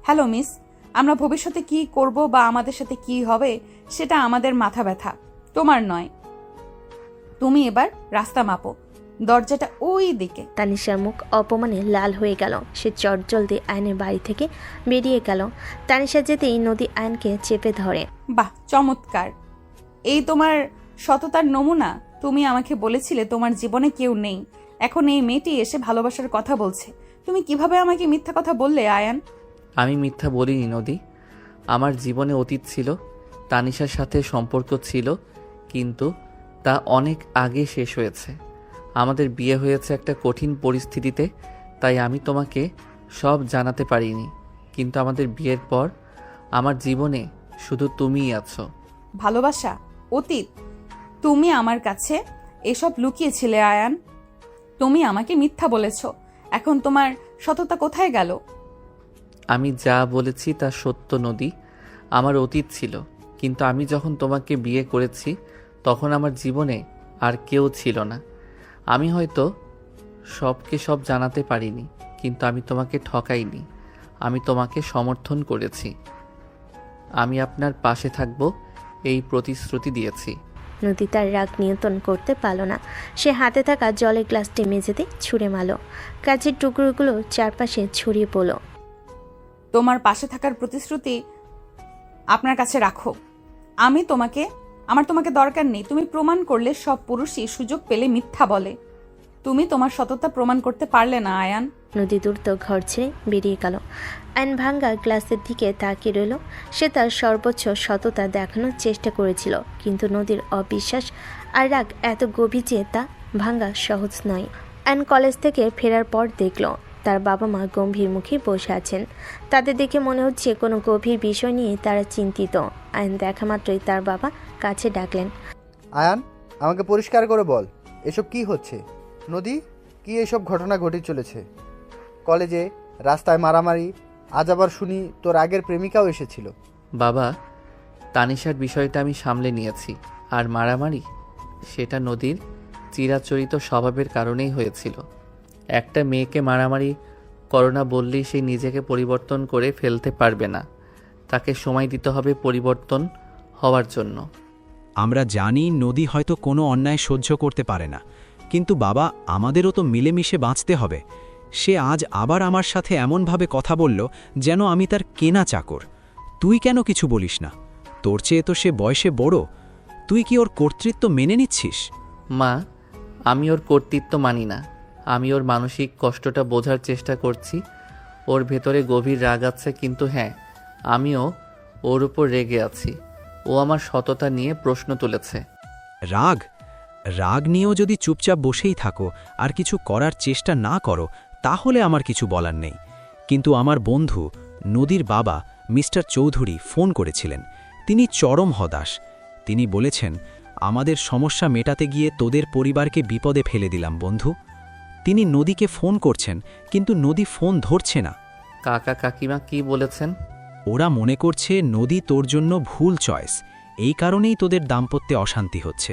হ্যালো মিস, আমরা ভবিষ্যতে কি করব বা আমাদের সাথে কি হবে সেটা আমাদের মাথা ব্যথা, তোমার নয়। তুমি এবার রাস্তা মাপো, দরজাটা ওই দিকে। তানিশার মুখ অপমানে লাল হয়ে গেল। সে চটজলদি আয়নের বাড়ি থেকে বেরিয়ে গেল। তানিশা যেতেই নদী আয়নকে চেপে ধরে। বাহ, চমৎকার! এই তোমার সততার নমুনা। তুমি আমাকে বলেছিলে তোমার জীবনে কেউ নেই, এখন এই মেয়েটি এসে ভালোবাসার কথা বলছে। তুমি কিভাবে আমাকে মিথ্যা কথা বললে আয়ান? আমি মিথ্যা বলিনি নদী। আমার জীবনে অতীত ছিল, তানিশার সাথে সম্পর্ক ছিল, কিন্তু তা অনেক আগে শেষ হয়েছে। আমাদের বিয়ে হয়েছে একটা কঠিন পরিস্থিতিতে, তাই আমি তোমাকে সব জানাতে পারিনি। কিন্তু আমাদের বিয়ের পর আমার জীবনে শুধু তুমিই আছো। ভালোবাসা অতীত? তুমি আমার কাছে এসব লুকিয়েছিলে আয়ান। তুমি আমাকে মিথ্যা বলেছ, এখন তোমার সততা কোথায় গেল? আমি যা বলেছি তা সত্য নদী। আমার অতীত ছিল, কিন্তু আমি যখন তোমাকে বিয়ে করেছি তখন আমার জীবনে আর কেউ ছিল না। আমি হয়তো সবকে সব জানাতে পারিনি, কিন্তু আমি তোমাকে ঠকাইনি। আমি তোমাকে সমর্থন করেছি। আমি আপনার পাশে থাকব এই প্রতিশ্রুতি দিয়েছি। নদী তার রাগ নিয়ন্ত্রণ করতে পারল না। সে হাতে থাকা জলের গ্লাসটি মেঝেতে ছুঁড়ে মারল। কাচের টুকরোগুলো চারপাশে ছড়িয়ে পড়ল। তোমার পাশে থাকার প্রতিশ্রুতি আপনার কাছে রাখো। আমার তোমাকে দরকার নেই। তুমি প্রমাণ করলে সব পুরুষই সুযোগ পেলে মিথ্যা বলে। তুমি তোমার সততা প্রমাণ করতে পারলে না আয়ান। নদী দ্রুত ঘর ছেড়ে বেরিয়ে গেল। আইন ভাঙ্গা গ্লাসের দিকে তাকিয়ে রইল। সে তার সর্বোচ্চ সততা দেখানোর চেষ্টা করেছিল, কিন্তু নদীর অবিশ্বাস আর রাগ এত গভীর যে তা ভাঙ্গা সহজ নয়। আইন কলেজ থেকে ফেরার পর দেখল তার বাবা মা গম্ভীর মুখে বসে আছেন। তাদের দেখে মনে হচ্ছে কোনো গভীর বিষয় নিয়ে তারা চিন্তিত। আইন দেখা মাত্রই তার বাবা কাছে ডাকলেন। আয়ান, আমাকে পরিষ্কার করে বল, এসব কি হচ্ছে? নদী, কি এসব ঘটনা ঘটে চলেছে? কলেজে, রাস্তায় মারামারি, আজ আবার শুনি তোর আগের প্রেমিকাও এসেছিল। বাবা, তানিশার বিষয়টা আমি সামলে নিয়েছি। আর মারামারি, সেটা নদীর চিরাচরিত স্বভাবের কারণেই হয়েছিল। একটা মেয়েকে মারামারি করো না বললেই সে নিজেকে পরিবর্তন করে ফেলতে পারবে না। তাকে সময় দিতে হবে পরিবর্তন হওয়ার জন্য। আমরা জানি নদী হয়তো কোনো অন্যায় সহ্য করতে পারে না, কিন্তু বাবা, আমাদেরও তো মিলেমিশে বাঁচতে হবে। সে আজ আবার আমার সাথে এমনভাবে কথা বলল যেন আমি তার কেনা চাকর। তুই কেন কিছু বলিস না? তোর চেয়ে তো সে বয়সে বড়। তুই কি ওর কর্তৃত্ব মেনে নিচ্ছিস? মা, আমি ওর কর্তৃত্ব মানি না। আমি ওর মানসিক কষ্টটা বোঝার চেষ্টা করছি। ওর ভেতরে গভীর রাগ আছে, কিন্তু হ্যাঁ, আমিও ওর উপর রেগে আছি। ও আমার সততা নিয়ে প্রশ্ন তুলেছে। রাগ? রাগ নিয়েও যদি চুপচাপ বসেই থাকো আর কিছু করার চেষ্টা না করো, তাহলে আমার কিছু বলার নেই। কিন্তু আমার বন্ধু নদীর বাবা মিস্টার চৌধুরী ফোন করেছিলেন। তিনি চরম হতাশ। তিনি বলেছেন, আমাদের সমস্যা মেটাতে গিয়ে তোদের পরিবারকে বিপদে ফেলে দিলাম বন্ধু। তিনি নদীকে ফোন করছেন, কিন্তু নদী ফোন ধরছে না। কাকা কাকিমা কি বলেছেন? ওরা মনে করছে নদী তোর জন্য ভুল চয়েস। এই কারণেই তোদের দাম্পত্যে অশান্তি হচ্ছে।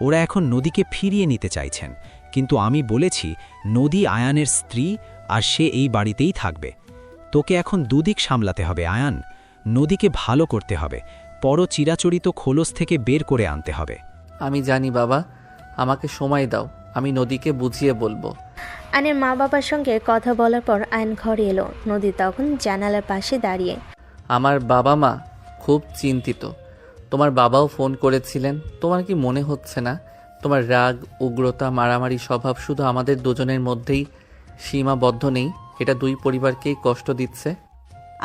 ওরা এখন নদীকে ফিরিয়ে নিতে চাইছেন, কিন্তু আমি বলেছি নদী আয়ানের স্ত্রী আর সে এই বাড়িতেই থাকবে। তোকে এখন দুদিক সামলাতে হবে আয়ান। নদীকে ভালো করতে হবে, চিরাচরিত খোলস থেকে বের করে আনতে হবে। আমি জানি বাবা, আমাকে সময় দাও, আমি নদীকে বুঝিয়ে বলবো। আয়নের মা বাবার সঙ্গে কথা বলার পর আয়ন ঘরে এলো। নদী তখন জানালার পাশে দাঁড়িয়ে। আমার বাবা মা খুব চিন্তিত। তোমার বাবাও ফোন করেছিলেন। তোমার কি মনে হচ্ছে না তোমার রাগ, উগ্রতা, মারামারি স্বভাব শুধু আমাদের দুজনের মধ্যেই সীমাবদ্ধ নেই, এটা দুই পরিবারকেই কষ্ট দিচ্ছে?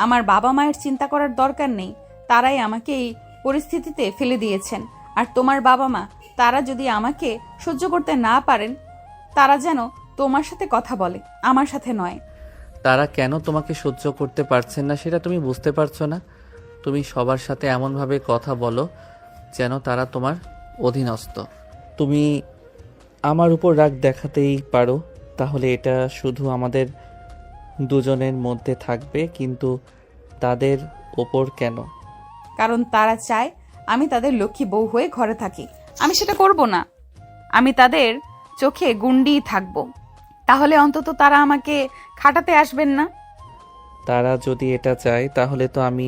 আমার বাবা মায়ের চিন্তা করার দরকার নেই, তারাই আমাকে এই পরিস্থিতিতে ফেলে দিয়েছেন। আর তোমার বাবা মা, তারা যদি আমাকে সহ্য করতে না পারেন, তারা যেন তোমার সাথে কথা বলে, আমার সাথে নয়। তারা কেন তোমাকে সহ্য করতে পারছেন না সেটা তুমি বুঝতে পারছো না? তুমি সবার সাথে এমনভাবে কথা বলো যেন তারা তোমার অধীনস্থ। তুমি আমার উপর রাগ দেখাতেই পারো, তাহলে এটা শুধু আমাদের দুজনের মধ্যে থাকবে, কিন্তু তাদের ওপর কেন? কারণ তারা চায় আমি তাদের লক্ষ্মী বউ হয়ে ঘরে থাকি। আমি সেটা করব না। আমি তাদের চোখে গুন্ডিই থাকব। তাহলে অন্তত তারা আমাকে খাটাতে আসবেন না। তারা যদি এটা চায় তাহলে তো আমি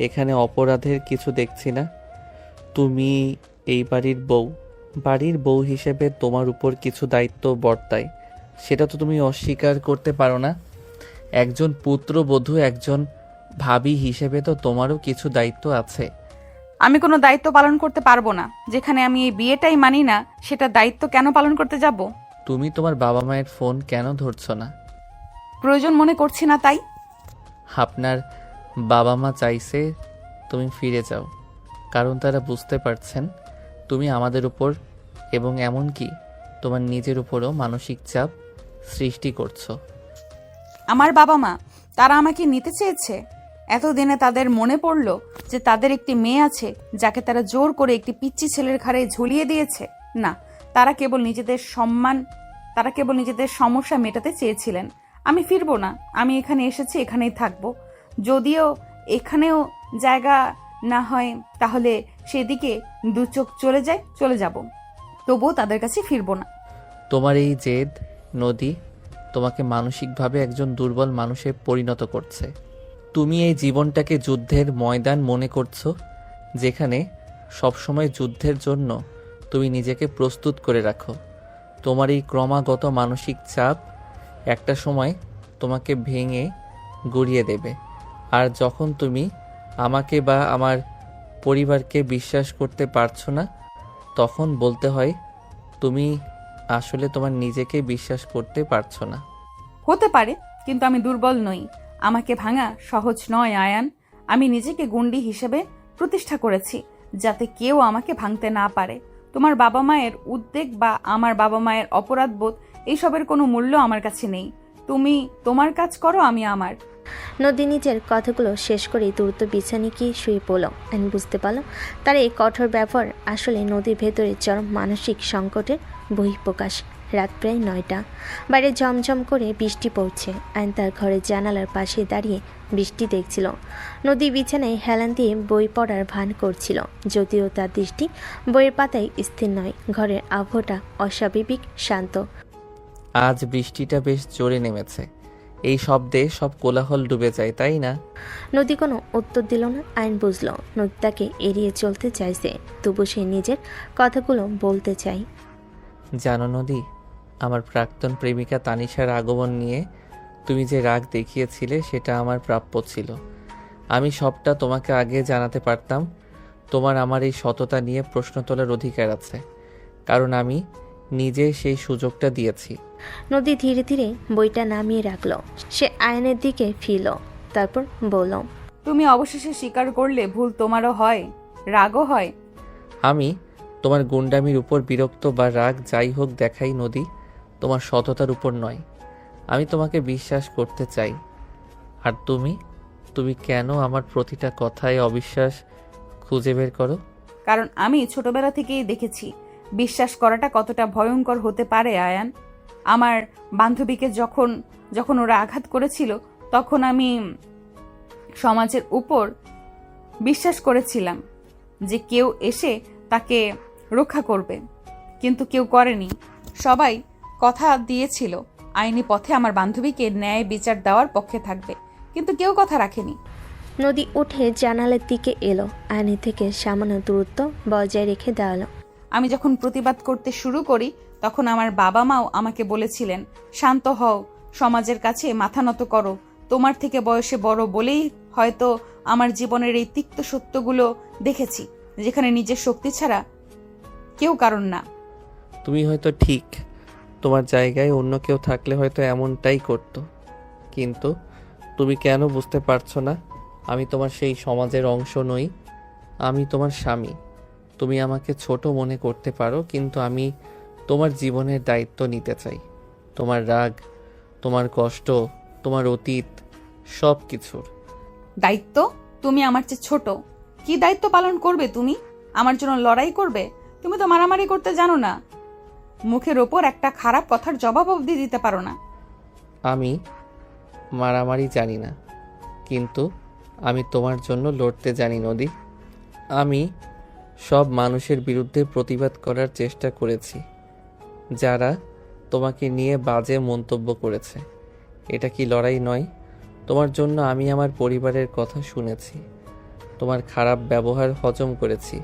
এখানে অপরাধের কিছু দেখছি না। তুমি এই বাড়ির বউ, বাড়ির বউ হিসেবে তোমার উপর কিছু দায়িত্ব বর্তায়, সেটা তো তুমি অস্বীকার করতে পারো না। একজন পুত্রবধূ, একজন ভাবি হিসেবে তো তোমারও কিছু দায়িত্ব আছে। আমি কোনো দায়িত্ব পালন করতে পারবো না। যেখানে আমি এই বিয়েটাই মানি না, সেটা দায়িত্ব কেন পালন করতে যাব? তুমি তোমার বাবা মায়ের ফোন কেন ধরছো না? প্রয়োজন মনে করছি না তাই। আপনার বাবা মা চাইছে তুমি ফিরে যাও, কারণ তারা বুঝতে পারছেন তুমি আমাদের উপর এবং এমনকি তোমার নিজের উপরও মানসিক চাপ সৃষ্টি করছো। আমার বাবা মা, তারা আমাকে নিতে চেয়েছে। এতদিনে তাদের মনে পড়ল যে তাদের একটি মেয়ে আছে যাকে তারা জোর করে একটি পিচ্চি ছেলের ঘাড়ে ঝুলিয়ে দিয়েছে। না, তারা কেবল নিজেদের সমস্যা মেটাতে চেয়েছিলেন। আমি ফিরবো না। আমি এখানে এসেছি, এখানেই থাকবো। যদিও এখানেও জায়গা না হয়, তাহলে সেদিকে দু চোখ চলে যাব। তবুও তাদের কাছে ফিরবো না। তোমার এই জেদ নদী তোমাকে মানসিকভাবে একজন দুর্বল মানুষে পরিণত করছে। তুমি এই জীবনটাকে যুদ্ধের ময়দান মনে করছো, যেখানে সবসময় যুদ্ধের জন্য তুমি নিজেকে প্রস্তুত করে রাখো। তোমার এই ক্রমাগত মানসিক চাপ একটা সময় তোমাকে ভেঙে গুড়িয়ে দেবে। আর যখন তুমি আমাকে বা আমার পরিবারকে বিশ্বাস করতে পারছো না, তখন বলতে হয় তুমি আসলে তোমার নিজেকে বিশ্বাস করতে পারছো না। হতে পারে, কিন্তু আমি দুর্বল নই। আমাকে ভাঙা সহজ নয় আয়ান। আমি নিজেকে গুন্ডি হিসেবে প্রতিষ্ঠা করেছি, যাতে কেউ আমাকে ভাঙতে না পারে। তোমার বাবা মায়ের উদ্বেগ বা আমার বাবা মায়ের অপরাধবোধ, এইসবের কোনো মূল্য আমার কাছে নেই। তুমি তোমার কাজ করো, আমি আমার। নদী নিজের কথাগুলো শেষ করেই দ্রুত বিছানে গিয়ে শুয়ে পড়ল। আমি বুঝতে পারলাম তার এই কঠোর ব্যবহার আসলে নদীর ভেতরে চরম মানসিক সংকটের বহিঃপ্রকাশ। রাত প্রায় 9টা। বাইরে ঝমঝম করে বৃষ্টি পড়ছে। আইন তার ঘরের জানালার পাশে দাঁড়িয়ে বৃষ্টি দেখছিল। নদী বিছানায় হেলান দিয়ে বই পড়ার ভান করছিল, যদিও তার দৃষ্টি বইয়ের পাতায় স্থির নয়। ঘরের আবহাওয়াটা অস্বাভাবিক শান্ত। আজ বৃষ্টিটা বেশ জোরে নেমেছে। এই শব্দে সব কোলাহল ডুবে যায়, তাই না? নদী কোনো উত্তর দিল না। আইন বুঝল নদী তাকে এড়িয়ে চলতে চাইছে, তবু সে নিজের কথাগুলো বলতে চায়। জানো নদী, আমার প্রাক্তন প্রেমিকা তানিশার আগমন নিয়ে তুমি যে রাগ দেখিয়েছিলে, সেটা আমার প্রাপ্য ছিল। আমি সবটা তোমাকে আগে জানাতে পারতাম। তোমার আমার এই সততা নিয়ে প্রশ্ন তোলার অধিকার আছে, কারণ আমি নিজে সেই সুযোগটা দিয়েছি। নদী ধীরে ধীরে বইটা নামিয়ে রাখল। সে আয়নের দিকে ফিরল, তারপর বলল, তুমি অবশেষে স্বীকার করলে ভুল তোমারও হয়, রাগও হয়। আমি তোমার গুন্ডামির উপর বিরক্ত বা রাগ যাই হোক দেখাই নদী, তোমার সততার উপর নয়। আমি তোমাকে বিশ্বাস করতে চাই। আর তুমি কেন আমার প্রতিটা কথায় অবিশ্বাস খুঁজে বের করো? কারণ আমি ছোটবেলা থেকেই দেখেছি বিশ্বাস করাটা কতটা ভয়ঙ্কর হতে পারে আয়ান। আমার বান্ধবীকে যখন ওরা আঘাত করেছিল, তখন আমি সমাজের উপর বিশ্বাস করেছিলাম যে কেউ এসে তাকে রক্ষা করবে, কিন্তু কেউ করেনি। সবাই কথা দিয়েছিল আইনি পথে আমার বান্ধবীকে ন্যায় বিচার দেওয়ার পক্ষে থাকবে, কিন্তু কেউ কথা রাখেনি। নদী উঠে জানালার দিকে এলো। আয়নি থেকে সামান্য দূরত্ব বজায় রেখে দাঁড়ালো। আমি যখন প্রতিবাদ করতে শুরু করি, তখন আমার বাবা মাও আমাকে বলেছিলেন, শান্ত হও, সমাজের কাছে মাথা নত করো। তোমার থেকে বয়সে বড় বলেই হয়তো আমার জীবনের এই তিক্ত সত্যগুলো দেখেছি, যেখানে নিজের শক্তি ছাড়া কেউ কারণ না। তুমি হয়তো ঠিক, তোমার জায়গায় অন্য কেউ থাকলে হয়তো এমনটাই করতো, কিন্তু তুমি কেন বুঝতে পারছো না? আমি তোমার সেই সমাজের অংশ নই। আমি তোমার স্বামী। তুমি আমাকে ছোট মনে করতে পারো, কিন্তু আমি তোমার জীবনের দায়িত্ব নিতে চাই। তোমার রাগ, তোমার কষ্ট, তোমার অতীত, সব কিছুর দায়িত্ব? তুমি আমার চেয়ে ছোট। কি দায়িত্ব পালন করবে তুমি? আমার জন্য লড়াই করবে? তুমি তো মারামারি করতে জানো না। মুখের ওপর একটা খারাপ কথার জবাব অবধি দিতে পারো না। আমি মারামারি জানি না, কিন্তু আমি তোমার জন্য লড়তে জানি নদী। আমি সব মানুষের বিরুদ্ধে প্রতিবাদ করার চেষ্টা করেছি যারা তোমাকে নিয়ে বাজে মন্তব্য করেছে। এটা কি লড়াই নয়? তোমার জন্য আমি আমার পরিবারের কথা শুনেছি, তোমার খারাপ ব্যবহার হজম করেছি।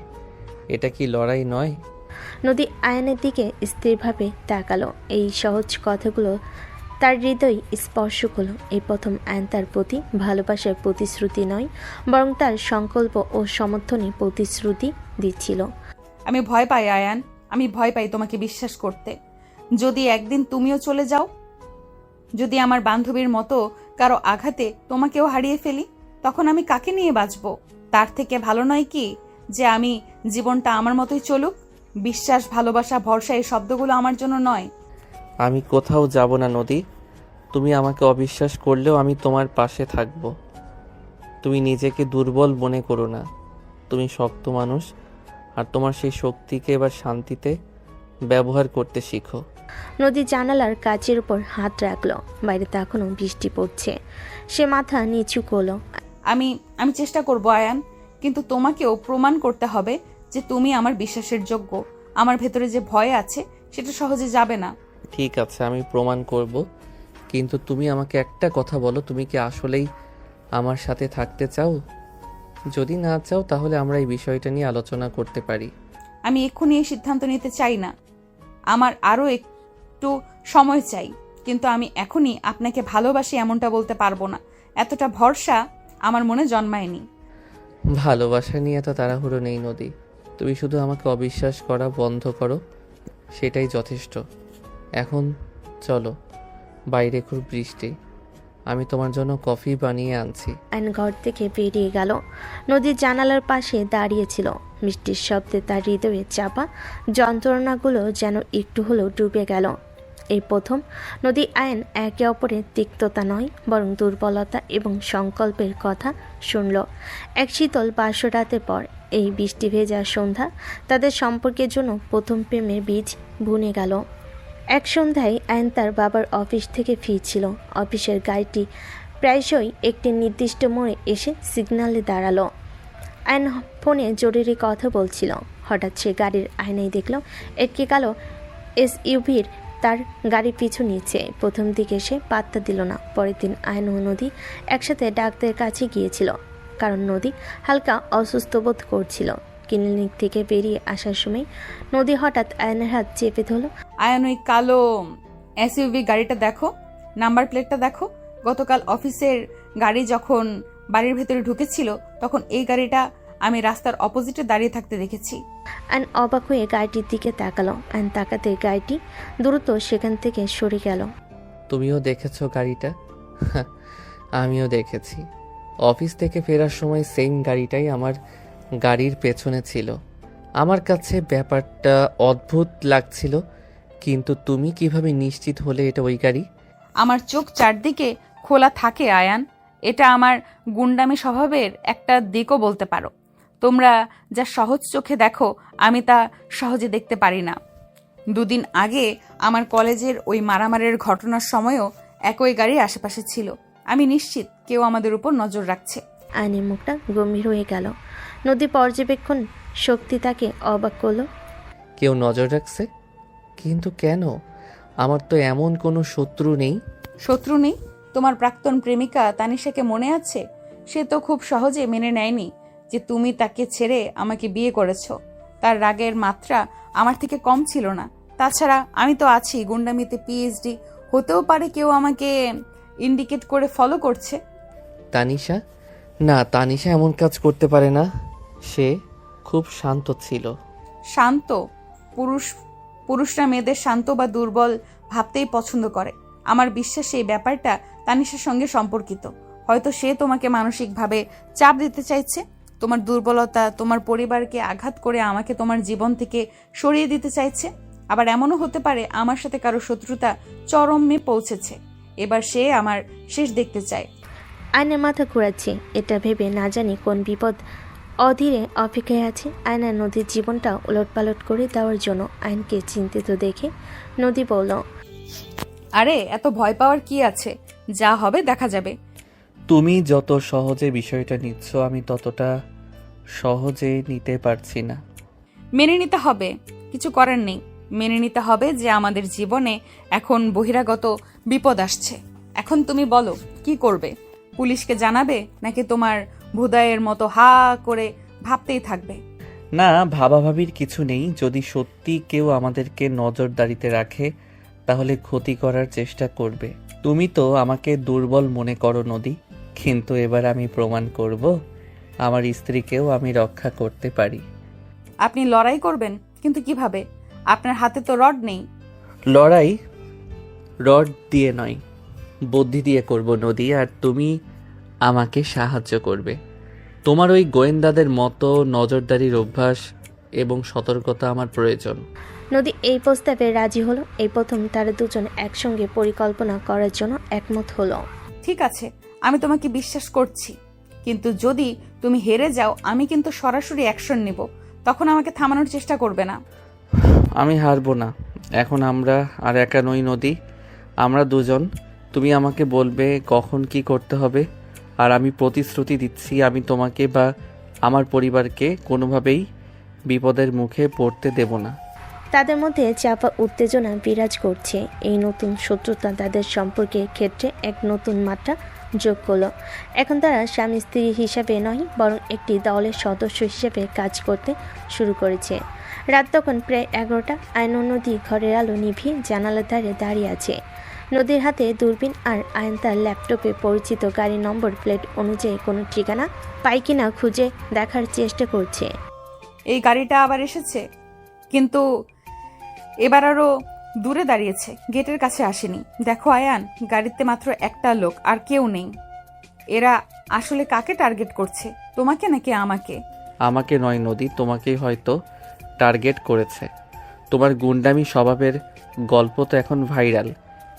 এটা কি লড়াই নয়? নদী আয়নের দিকে স্থিরভাবে তাকালো। এই সহজ কথাগুলো তার হৃদয় স্পর্শ করল। এই প্রথম আয়ন তার প্রতি ভালোবাসার প্রতিশ্রুতি নয়, বরং তার সংকল্প ও সমর্থনে প্রতিশ্রুতি দিচ্ছিল। আমি ভয় পাই আয়ান, আমি ভয় পাই তোমাকে বিশ্বাস করতে। যদি একদিন তুমিও চলে যাও, যদি আমার বান্ধবীর মতো কারো আঘাতে তোমাকেও হারিয়ে ফেলি, তখন আমি কাকে নিয়ে বাঁচবো? তার থেকে ভালো নয় কি যে আমি জীবনটা আমার মতোই চলুক? বিশ্বাস, ভালোবাসা, ভরসা এই শব্দগুলো আমার জন্য নয়। আমি কোথাও যাব না নদী। তুমি আমাকে অবিশ্বাস করলেও আমি তোমার পাশে থাকব। তুমি নিজেকে দুর্বল মনে করো না। তুমি শক্ত মানুষ, আর তোমার সেই শক্তিকে এবার শান্তিতে ব্যবহার করতে শিখো। নদী জানালার কাচের উপর হাত রাখলো। বাইরে তখনও বৃষ্টি পড়ছে। সে মাথা নিচু করলো। আমি চেষ্টা করব আয়ান, কিন্তু তোমাকেও প্রমাণ করতে হবে যে তুমি আমার বিশ্বাসের যোগ্য। আমার ভেতরে যে ভয় আছে সেটা সহজে যাবে না। ঠিক আছে, আমি প্রমাণ করব, কিন্তু তুমি আমাকে একটা কথা বলো, তুমি কি আসলেই আমার সাথে থাকতে চাও? যদি না চাও তাহলে আমরা এই বিষয়টা নিয়ে আলোচনা করতে পারি। আমি এক্ষুনি এই সিদ্ধান্ত নিতে চাই না, আমার আরও একটু সময় চাই। কিন্তু আমি এখনই আপনাকে ভালোবাসি এমনটা বলতে পারবো না। এতটা ভরসা আমার মনে জন্মায়নি। ভালোবাসা নিয়ে এত তাড়াহুড়ো নেই নদী। তুমি শুধু আমাকে অবিশ্বাস করা বন্ধ করো, সেটাই যথেষ্ট। এখন চলো, বাইরে খুব বৃষ্টি, আমি তোমার জন্য কফি বানিয়ে আনছি। আইন ঘর থেকে বেরিয়ে গেল। নদীর জানালার পাশে দাঁড়িয়েছিল। বৃষ্টির শব্দে তার হৃদয়ে চাপা যন্ত্রণাগুলো যেন একটু হলেও ডুবে গেল। এই প্রথম নদী আইন একে অপরের তিক্ততা নয়, বরং দুর্বলতা এবং সংকল্পের কথা শুনল। এক শীতল বাসরাতের পর এই বৃষ্টি ভেজা সন্ধ্যা তাদের সম্পর্কের জন্য প্রথম প্রেমের বীজ বুনে গেল। এক সন্ধ্যায় আয়ন তার বাবার অফিস থেকে ফিরছিল। অফিসের গাড়িটি প্রায়শই একটি নির্দিষ্ট মোড়ে এসে সিগন্যালে দাঁড়ালো। আয়ন ফোনে জরুরি কথা বলছিল। হঠাৎ সে গাড়ির আয়নায় দেখল একটি কালো এসইউভির তার গাড়ির পিছু নিচ্ছে। প্রথম দিকে সে পাত্তা দিল না। পরের দিন আয়ন ও নদী একসাথে ডাক্তারের কাছে গিয়েছিল, কারণ নদী হালকা অসুস্থ বোধ করছিল। ক্লিনিক থেকে বেরিয়ে আসার সময় নদী হঠাৎ আয়নের হাত চেপে ধরল। আয়ান, ওই কালো এসইউভি গাড়িটা দেখো, নাম্বার প্লেটটা দেখো। গতকাল অফিসের গাড়ি যখন বাড়ির ভেতরে ঢুকেছিল তখন এই গাড়িটা আমি রাস্তার অপোজিটে দাঁড়িয়ে থাকতে দেখেছি। আয়ন অবাক হয়ে গাড়িটির দিকে তাকালো। আয়ন তাকাতে গাড়িটি দ্রুত সেখান থেকে সরে গেল। তুমিও দেখেছো গাড়িটা? আমিও দেখেছি। অফিস থেকে ফেরার সময় সেম গাড়িটাই আমার গাড়ির পেছনে ছিল। আমার কাছে ব্যাপারটা অদ্ভুত লাগছিল, কিন্তু তুমি কিভাবে নিশ্চিত হলে এটা ওই গাড়ি? আমার চোখ চারদিকে খোলা থাকে আয়ান। এটা আমার গুন্ডামি স্বভাবের একটা দিকও বলতে পারো। তোমরা যা সহজ চোখে দেখো আমি তা সহজে দেখতে পারি না। দুদিন আগে আমার কলেজের ওই মারামারির ঘটনার সময়ও একই গাড়ি আশেপাশে ছিল। আমি নিশ্চিত কেউ আমাদের উপর নজর রাখছে। আয়নের মুখটা গম্ভীর হয়ে গেল। নদী পর্যবেক্ষণ শক্তি তাকে অবাক করল। কেউ নজর রাখছে? কিন্তু কেন? আমার তো এমন কোনো শত্রু নেই। শত্রু নেই? তোমার প্রাক্তন প্রেমিকা তানিশাকে মনে আছে? সে তো খুব সহজে মেনে নেয়নি যে তুমি তাকে ছেড়ে আমাকে বিয়ে করেছো। তার রাগের মাত্রা আমার থেকে কম ছিল না। তাছাড়া আমি তো আছি, গুন্ডামিতে পিএইচডি। হতেও পারে কেউ আমাকে ইন্ডিকেট করে ফলো করছে। তানিশা? না, তানিশা এমন কাজ করতে পারে না। সে খুব শান্ত ছিল। শান্ত? পুরুষরা মেয়েদের শান্ত বা দুর্বল ভাবতেই পছন্দ করে। আমার বিশ্বাস এই ব্যাপারটা তানিশার সঙ্গে সম্পর্কিত। হয়তো সে তোমাকে মানসিকভাবে চাপ দিতে চাইছে। তোমার দুর্বলতা, তোমার পরিবারকে আঘাত করে আমাকে তোমার জীবন থেকে সরিয়ে দিতে চাইছে। আবার এমনও হতে পারে আমার সাথে কারো শত্রুতা চরমে পৌঁছেছে। এবার সে আমার শেষ দেখতে চায়। আয়নের মাথা ঘোরাচ্ছে। এটা ভেবে না জানি কোন বিপদ অধীরে অপেক্ষায় আছে। আয়না নদীর জীবনটা উলটপালট করে দেওয়ার জন্য। আয়নকে চিন্তিত দেখে নদী বলল, আরে এত ভয় পাওয়ার কি আছে? যা হবে দেখা যাবে। তুমি যত সহজে বিষয়টা নিচ্ছ আমি ততটা সহজে নিতে পারছি না। মেনে নিতে হবে, কিছু করার নেই। মেনে নিতে হবে যে আমাদের জীবনে এখন বহিরাগত বিপদ আসছে। এখন তুমি বলো কি করবে? পুলিশকে জানাবে নাকি তোমার ভুদায়ের মতো হা করে ভাবতেই থাকবে? না, ভাবাভাবির কিছু নেই। যদি সত্যি কেউ আমাদেরকে নজরদারিতে রাখে তাহলে ক্ষতি করার চেষ্টা করবে। তুমি তো আমাকে দুর্বল মনে করো নদী, কিন্তু এবার আমি প্রমাণ করব আমার স্ত্রীকেও আমি রক্ষা করতে পারি। আপনি লড়াই করবেন, কিন্তু কিভাবে? আপনার হাতে তো রড নেই। লড়াই রড দিয়ে নয়, বুদ্ধি দিয়ে করব নদী, আর তুমি আমাকে সাহায্য করবে। তোমার ওই গোয়েন্দাদের মতো নজরদারির অভ্যাস এবং সতর্কতা আমার প্রয়োজন। নদী এই প্রস্তাবে রাজি হলো। এই প্রথম তারা দুজন একসঙ্গে পরিকল্পনা করার জন্য একমত হলো। ঠিক আছে, আমি তোমাকে বিশ্বাস করছি, কিন্তু যদি তুমি হেরে যাও আমি কিন্তু সরাসরি অ্যাকশন নেব। তখন আমাকে থামানোর চেষ্টা করবে না। আমি হারবো না। এখন আমরা আর একা নই নদী, আমরা দুজন। তুমি আমাকে বলবে কখন কি করতে হবে, আর আমি প্রতিশ্রুতি দিচ্ছি আমি তোমাকে বা আমার পরিবারকে কোনোভাবেই বিপদের মুখে পড়তে দেব না। তাদের মধ্যে চাপা উত্তেজনা বিরাজ করছে। এই নতুন শত্রুতা তাদের সম্পর্কের ক্ষেত্রে এক নতুন মাত্রা যোগ করলো। এখন তারা স্বামী স্ত্রী হিসাবে নয়, বরং একটি দলের সদস্য হিসেবে কাজ করতে শুরু করেছে। রাত তখন প্রায় 11টা। আয়ন ও নদী ঘরের আলো নিভিয়ে জানালার ধারে দাঁড়িয়ে আছে। নদীর হাতে দূরবীন, আর আয়ন তার ল্যাপটপে পরিচিত গাড়ি নম্বর প্লেট অনুযায়ী কোনো ঠিকানা পায় কিনা খুঁজে দেখার চেষ্টা করছে। এই গাড়িটা আবার এসেছে, কিন্তু এবার আরো দূরে দাঁড়িয়েছে, গেটের কাছে আসেনি। দেখো আয়ান, গাড়িতে মাত্র একটা লোক, আর কেউ নেই। এরা আসলে কাকে টার্গেট করছে, তোমাকে নাকি আমাকে? আমাকে নয় নদী, তোমাকেই হয়তো টার্গেট করেছে। তোমার গুন্ডামি স্বভাবের গল্প তো এখন ভাইরাল।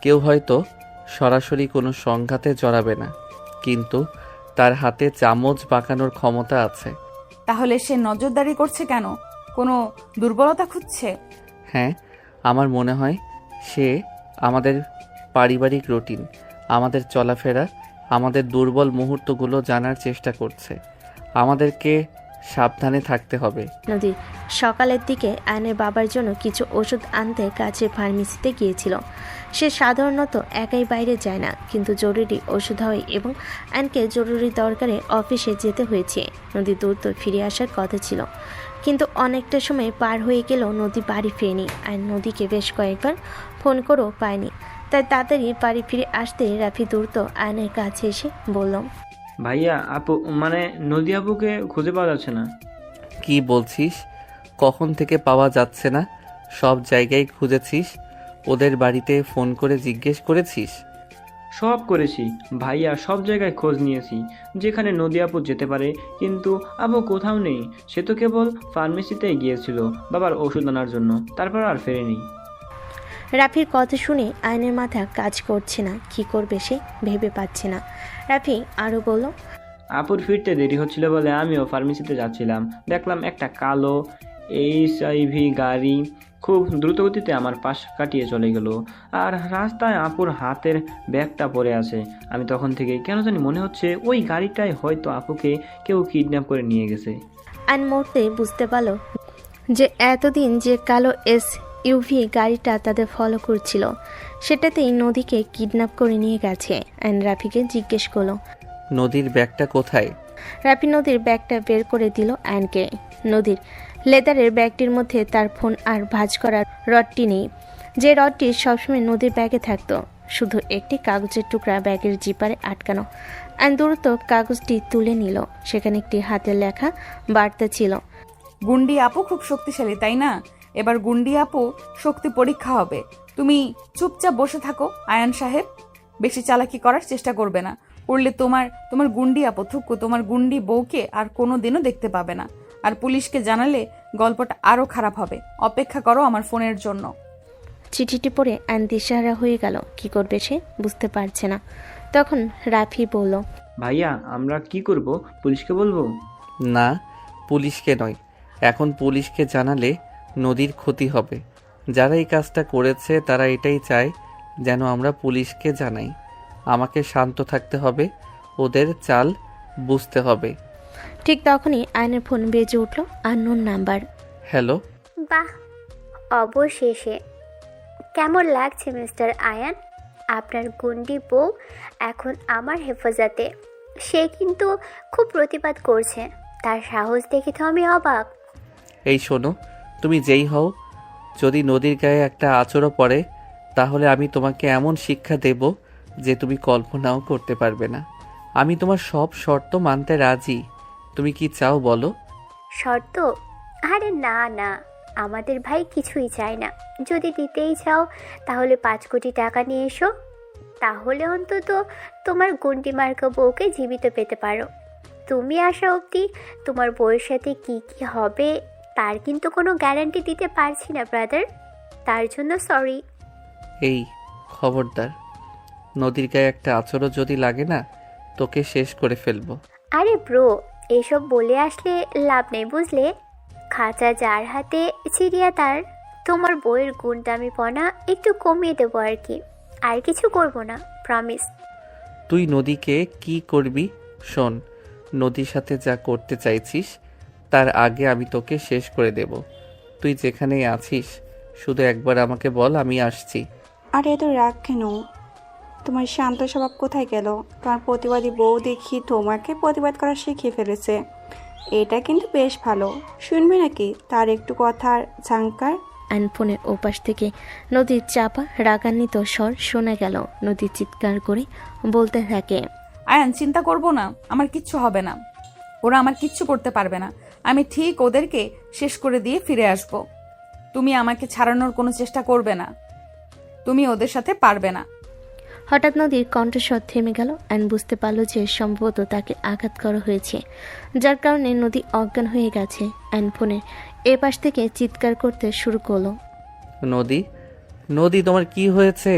কেউ হয়তো সরাসরি কোনো সংঘাতে জড়াবে না, কিন্তু তার হাতে চামচ বাঁকানোর ক্ষমতা আছে। তাহলে সে নজরদারি করছে কেন? কোনো দুর্বলতা খুঁজছে? হ্যাঁ, আমার মনে হয় সে আমাদের পারিবারিক রুটিন, আমাদের চলাফেরা, আমাদের দুর্বল মুহূর্তগুলো জানার চেষ্টা করছে। আমাদেরকে সাবধানে থাকতে হবে। নদী সকালের দিকে আয়নের বাবার জন্য কিছু ওষুধ আনতে কাছের ফার্মেসিতে গিয়েছিল। সে সাধারণত একাই বাইরে যায় না, কিন্তু জরুরি ওষুধ হয় এবং আয়নকে জরুরি দরকারে অফিসে যেতে হয়েছে। নদী দ্রুত ফিরে আসার কথা ছিল, কিন্তু অনেকটা সময় পার হয়ে গেলেও নদী বাড়ি ফেরেনি। আয়ন নদীকে বেশ কয়েকবার ফোন করেও পায়নি, তাই তাড়াতাড়ি বাড়ি ফিরে আসতে রাফি দ্রুত আয়নের কাছে এসে বলল, ভাইয়া, আপু মানে নদী আপুকে খুঁজে পাওয়া যাচ্ছে না। কি বলছিস? কখন থেকে পাওয়া যাচ্ছে না? সব জায়গায় খুঁজেছিস? ওদের বাড়িতে ফোন করে জিজ্ঞেস করেছিস? সব করেছি ভাইয়া, সব জায়গায় খোঁজ নিয়েছি যেখানে নদী আপু যেতে পারে, কিন্তু আপু কোথাও নেই। সে তো কেবল ফার্মেসিতে গিয়েছিল বাবার ওষুধ আনার জন্য, তারপর আর ফেরেনি। রাফির কথা শুনে আয়নের মাথা কাজ করছে না, কি করবে সে ভেবে পাচ্ছে না। রাফি আরও বলল, আপুর ফিরতে দেরি হচ্ছিল বলে আমিও ফার্মেসিতে যাচ্ছিলাম, দেখলাম একটা কালো HIV গাড়ি খুব দ্রুতগতিতে আমার পাশ কাটিয়ে চলে গেল, আর রাস্তায় আপুর হাতের ব্যাগটা পড়ে আছে। আমি তখন থেকে কেন জানি মনে হচ্ছে ওই গাড়িটাই হয়তো আপুকে কেউ কিডন্যাপ করে নিয়ে গেছে। আয়ন মুহূর্তে বুঝতে পারল যে এতদিন যে কালো SUV গাড়িটা তাদের ফলো করছিল সেটাতেই নদীকে কিডন্যাপ করে নিয়ে গেছে। আয়ন রাফিকে জিজ্ঞেস করলো, নদীর ব্যাগটা কোথায়? রাফি নদীর ব্যাগটা বের করে দিল আয়নকে। নদীর লেদারের ব্যাগটির মধ্যে তার ফোন আর ভাঁজ করার রডটি নেই, যে রডটি সবসময় নদীর ব্যাগে থাকতো। শুধু একটি কাগজের টুকরা ব্যাগের জিপারে আটকানো। আয়ন দ্রুত কাগজটি তুলে নিল। সেখানে একটি হাতের লেখা বার্তা ছিল, গুন্ডি আপু খুব শক্তিশালী, তাই না? এবার গুন্ডি আপু শক্তি পরীক্ষা হবে। তুমি চুপচাপ বসে থাকো আয়ান সাহেব, বেশি চালাকি করার চেষ্টা করবে না। করলে তোমার গুন্ডি আপু থুকু তোমার গুন্ডি বউকে আর কোনোদিনও দেখতে পাবে না। আর পুলিশকে জানালে গল্পটা আরো খারাপ হবে। অপেক্ষা করো আমার ফোনের জন্য। চিঠিটি পড়ে আয়ন দিশাহারা হয়ে গেল। কি করবে সে বুঝতে পারছে না। তখন রাফি বলল, ভাইয়া, আমরা কি করব? পুলিশকে বলবো? না, পুলিশকে নয়। এখন পুলিশকে জানালে নদীর ক্ষতি হবে। যারা এই কাজটা করেছে তারা এটাই চায় যেন আমরা পুলিশকে জানাই। আমাকে শান্ত থাকতে হবে, ওদের চাল বুঝতে হবে। ঠিক তখনই আয়নের ফোন বেজে উঠল। Unknown number. হ্যালো। বাহ, অবশেষে। কেমন লাগছে মিস্টার আয়ান? আপনার গুন্ডি বউ এখন আমার হেফাজতে। সে কিন্তু খুব প্রতিবাদ করছে, তার সাহস দেখে তো আমি অবাক। এই শোনো, তুমি যেই হও, যদি নদীর গায়ে একটা আঁচড়ও পড়ে তাহলে আমি তোমাকে এমন শিক্ষা দেব যে তুমি কল্পনাও করতে পারবে না। আমি তোমার সব শর্ত মানতে রাজি। তুমি কি চাও বলো? শর্ত? আরে না না, আমাদের ভাই কিছুই চায় না। যদি দিতেই চাও তাহলে 5 কোটি টাকা নিয়ে এসো, তাহলে অন্তত তোমার গুন্ডি মার্কা বউকে জীবিত পেতে পারো। তুমি আসা অবধি তোমার বউয়ের সাথে কি কি হবে তার কিন্তু কোনো গ্যারান্টি দিতে পারছি না ব্রাদার, তার জন্য সরি। এই খবরদার, নদীর গায়ে একটা আঁচড়ও যদি লাগে না, তোকে শেষ করে ফেলবো। আরে ব্রো, এসব বলে আসলে লাভ নেই বুঝলে। খাঁচা যার হাতে চিড়িয়া তার। তোমার বইয়ের গুণদামিপনা একটু কমিয়ে দেবো আর কি, আর কিছু করবো না, প্রমিস। তুই নদীকে কি করবি? শোন, নদীর সাথে যা করতে চাইছিস তার আগে আমি তোকে শেষ করে দেব। তুই যেখানেই আছিস শুধু একবার আমাকে বল, আমি আসছি। আরে এত রাগ কেন? তোমার শান্ত স্বভাব কোথায় গেল? তোমার প্রতিবাদী বউ দেখি তোমাকে প্রতিবাদ করা শিখিয়ে ফেলেছে। এটা কিন্তু বেশ ভালো। শুনবে নাকি তার একটু কথার ঝাঙ্কার? আয়ন ফোনের ওপাশ থেকে নদীর চাপা রাগান্বিত স্বর শোনা গেল। নদী চিৎকার করে বলতে থাকে, আয়ান, চিন্তা করবো না, আমার কিচ্ছু হবে না। ওরা আমার কিচ্ছু করতে পারবে না। আমি ঠিক ওদেরকে শেষ করে দিয়ে ফিরে আসব। তুমি আমাকে ছাড়ানোর কোনো চেষ্টা করবে না। তুমি ওদের সাথে পারবে না। হঠাৎ নদীর কণ্ঠস্বর থেমে গেল। আয়ন বুঝতে পারল যে সম্ভবত তাকে আঘাত করা হয়েছে, যার কারণে নদী অজ্ঞান হয়ে গেছে। আয়ন ফোনের এপাশ থেকে চিৎকার করতে শুরু করলো, নদী, নদী, তোমার কি হয়েছে?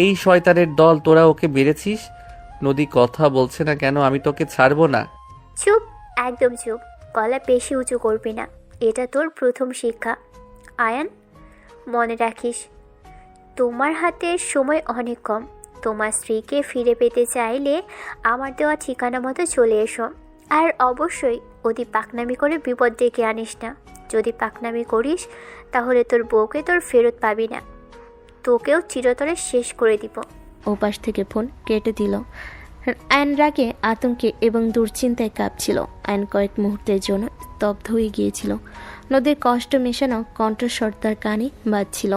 এই শয়তানের দল, তোরা ওকে বেড়েছিস। নদী কথা বলছে না কেন? আমি তোকে ছাড়বো না। চুপ, একদম চুপ, গলা বেশি উঁচু করবি না। এটা তোর প্রথম শিক্ষা আয়ান, মনে রাখিস। তোমার হাতে সময় অনেক কম। তোমার স্ত্রীকে ফিরে পেতে চাইলে আমার দেওয়া ঠিকানা মতো চলে এসো। আর অবশ্যই অতি পাকনামি করে বিপদ ডেকে আনিস না। যদি পাকনামি করিস তাহলে তোর বউকে তোর ফেরত পাবি না, তোকেও চিরতরে শেষ করে দিব। ওপাশ থেকে ফোন কেটে দিল। আয়ন রাগে, আতঙ্কে এবং দুশ্চিন্তায় কাঁপছিল। আয়ন কয়েক মুহূর্তের জন্য স্তব্ধ হয়ে গিয়েছিল। নদীর কষ্ট মেশানো কণ্ঠস্বর তার কানে বাজছিল,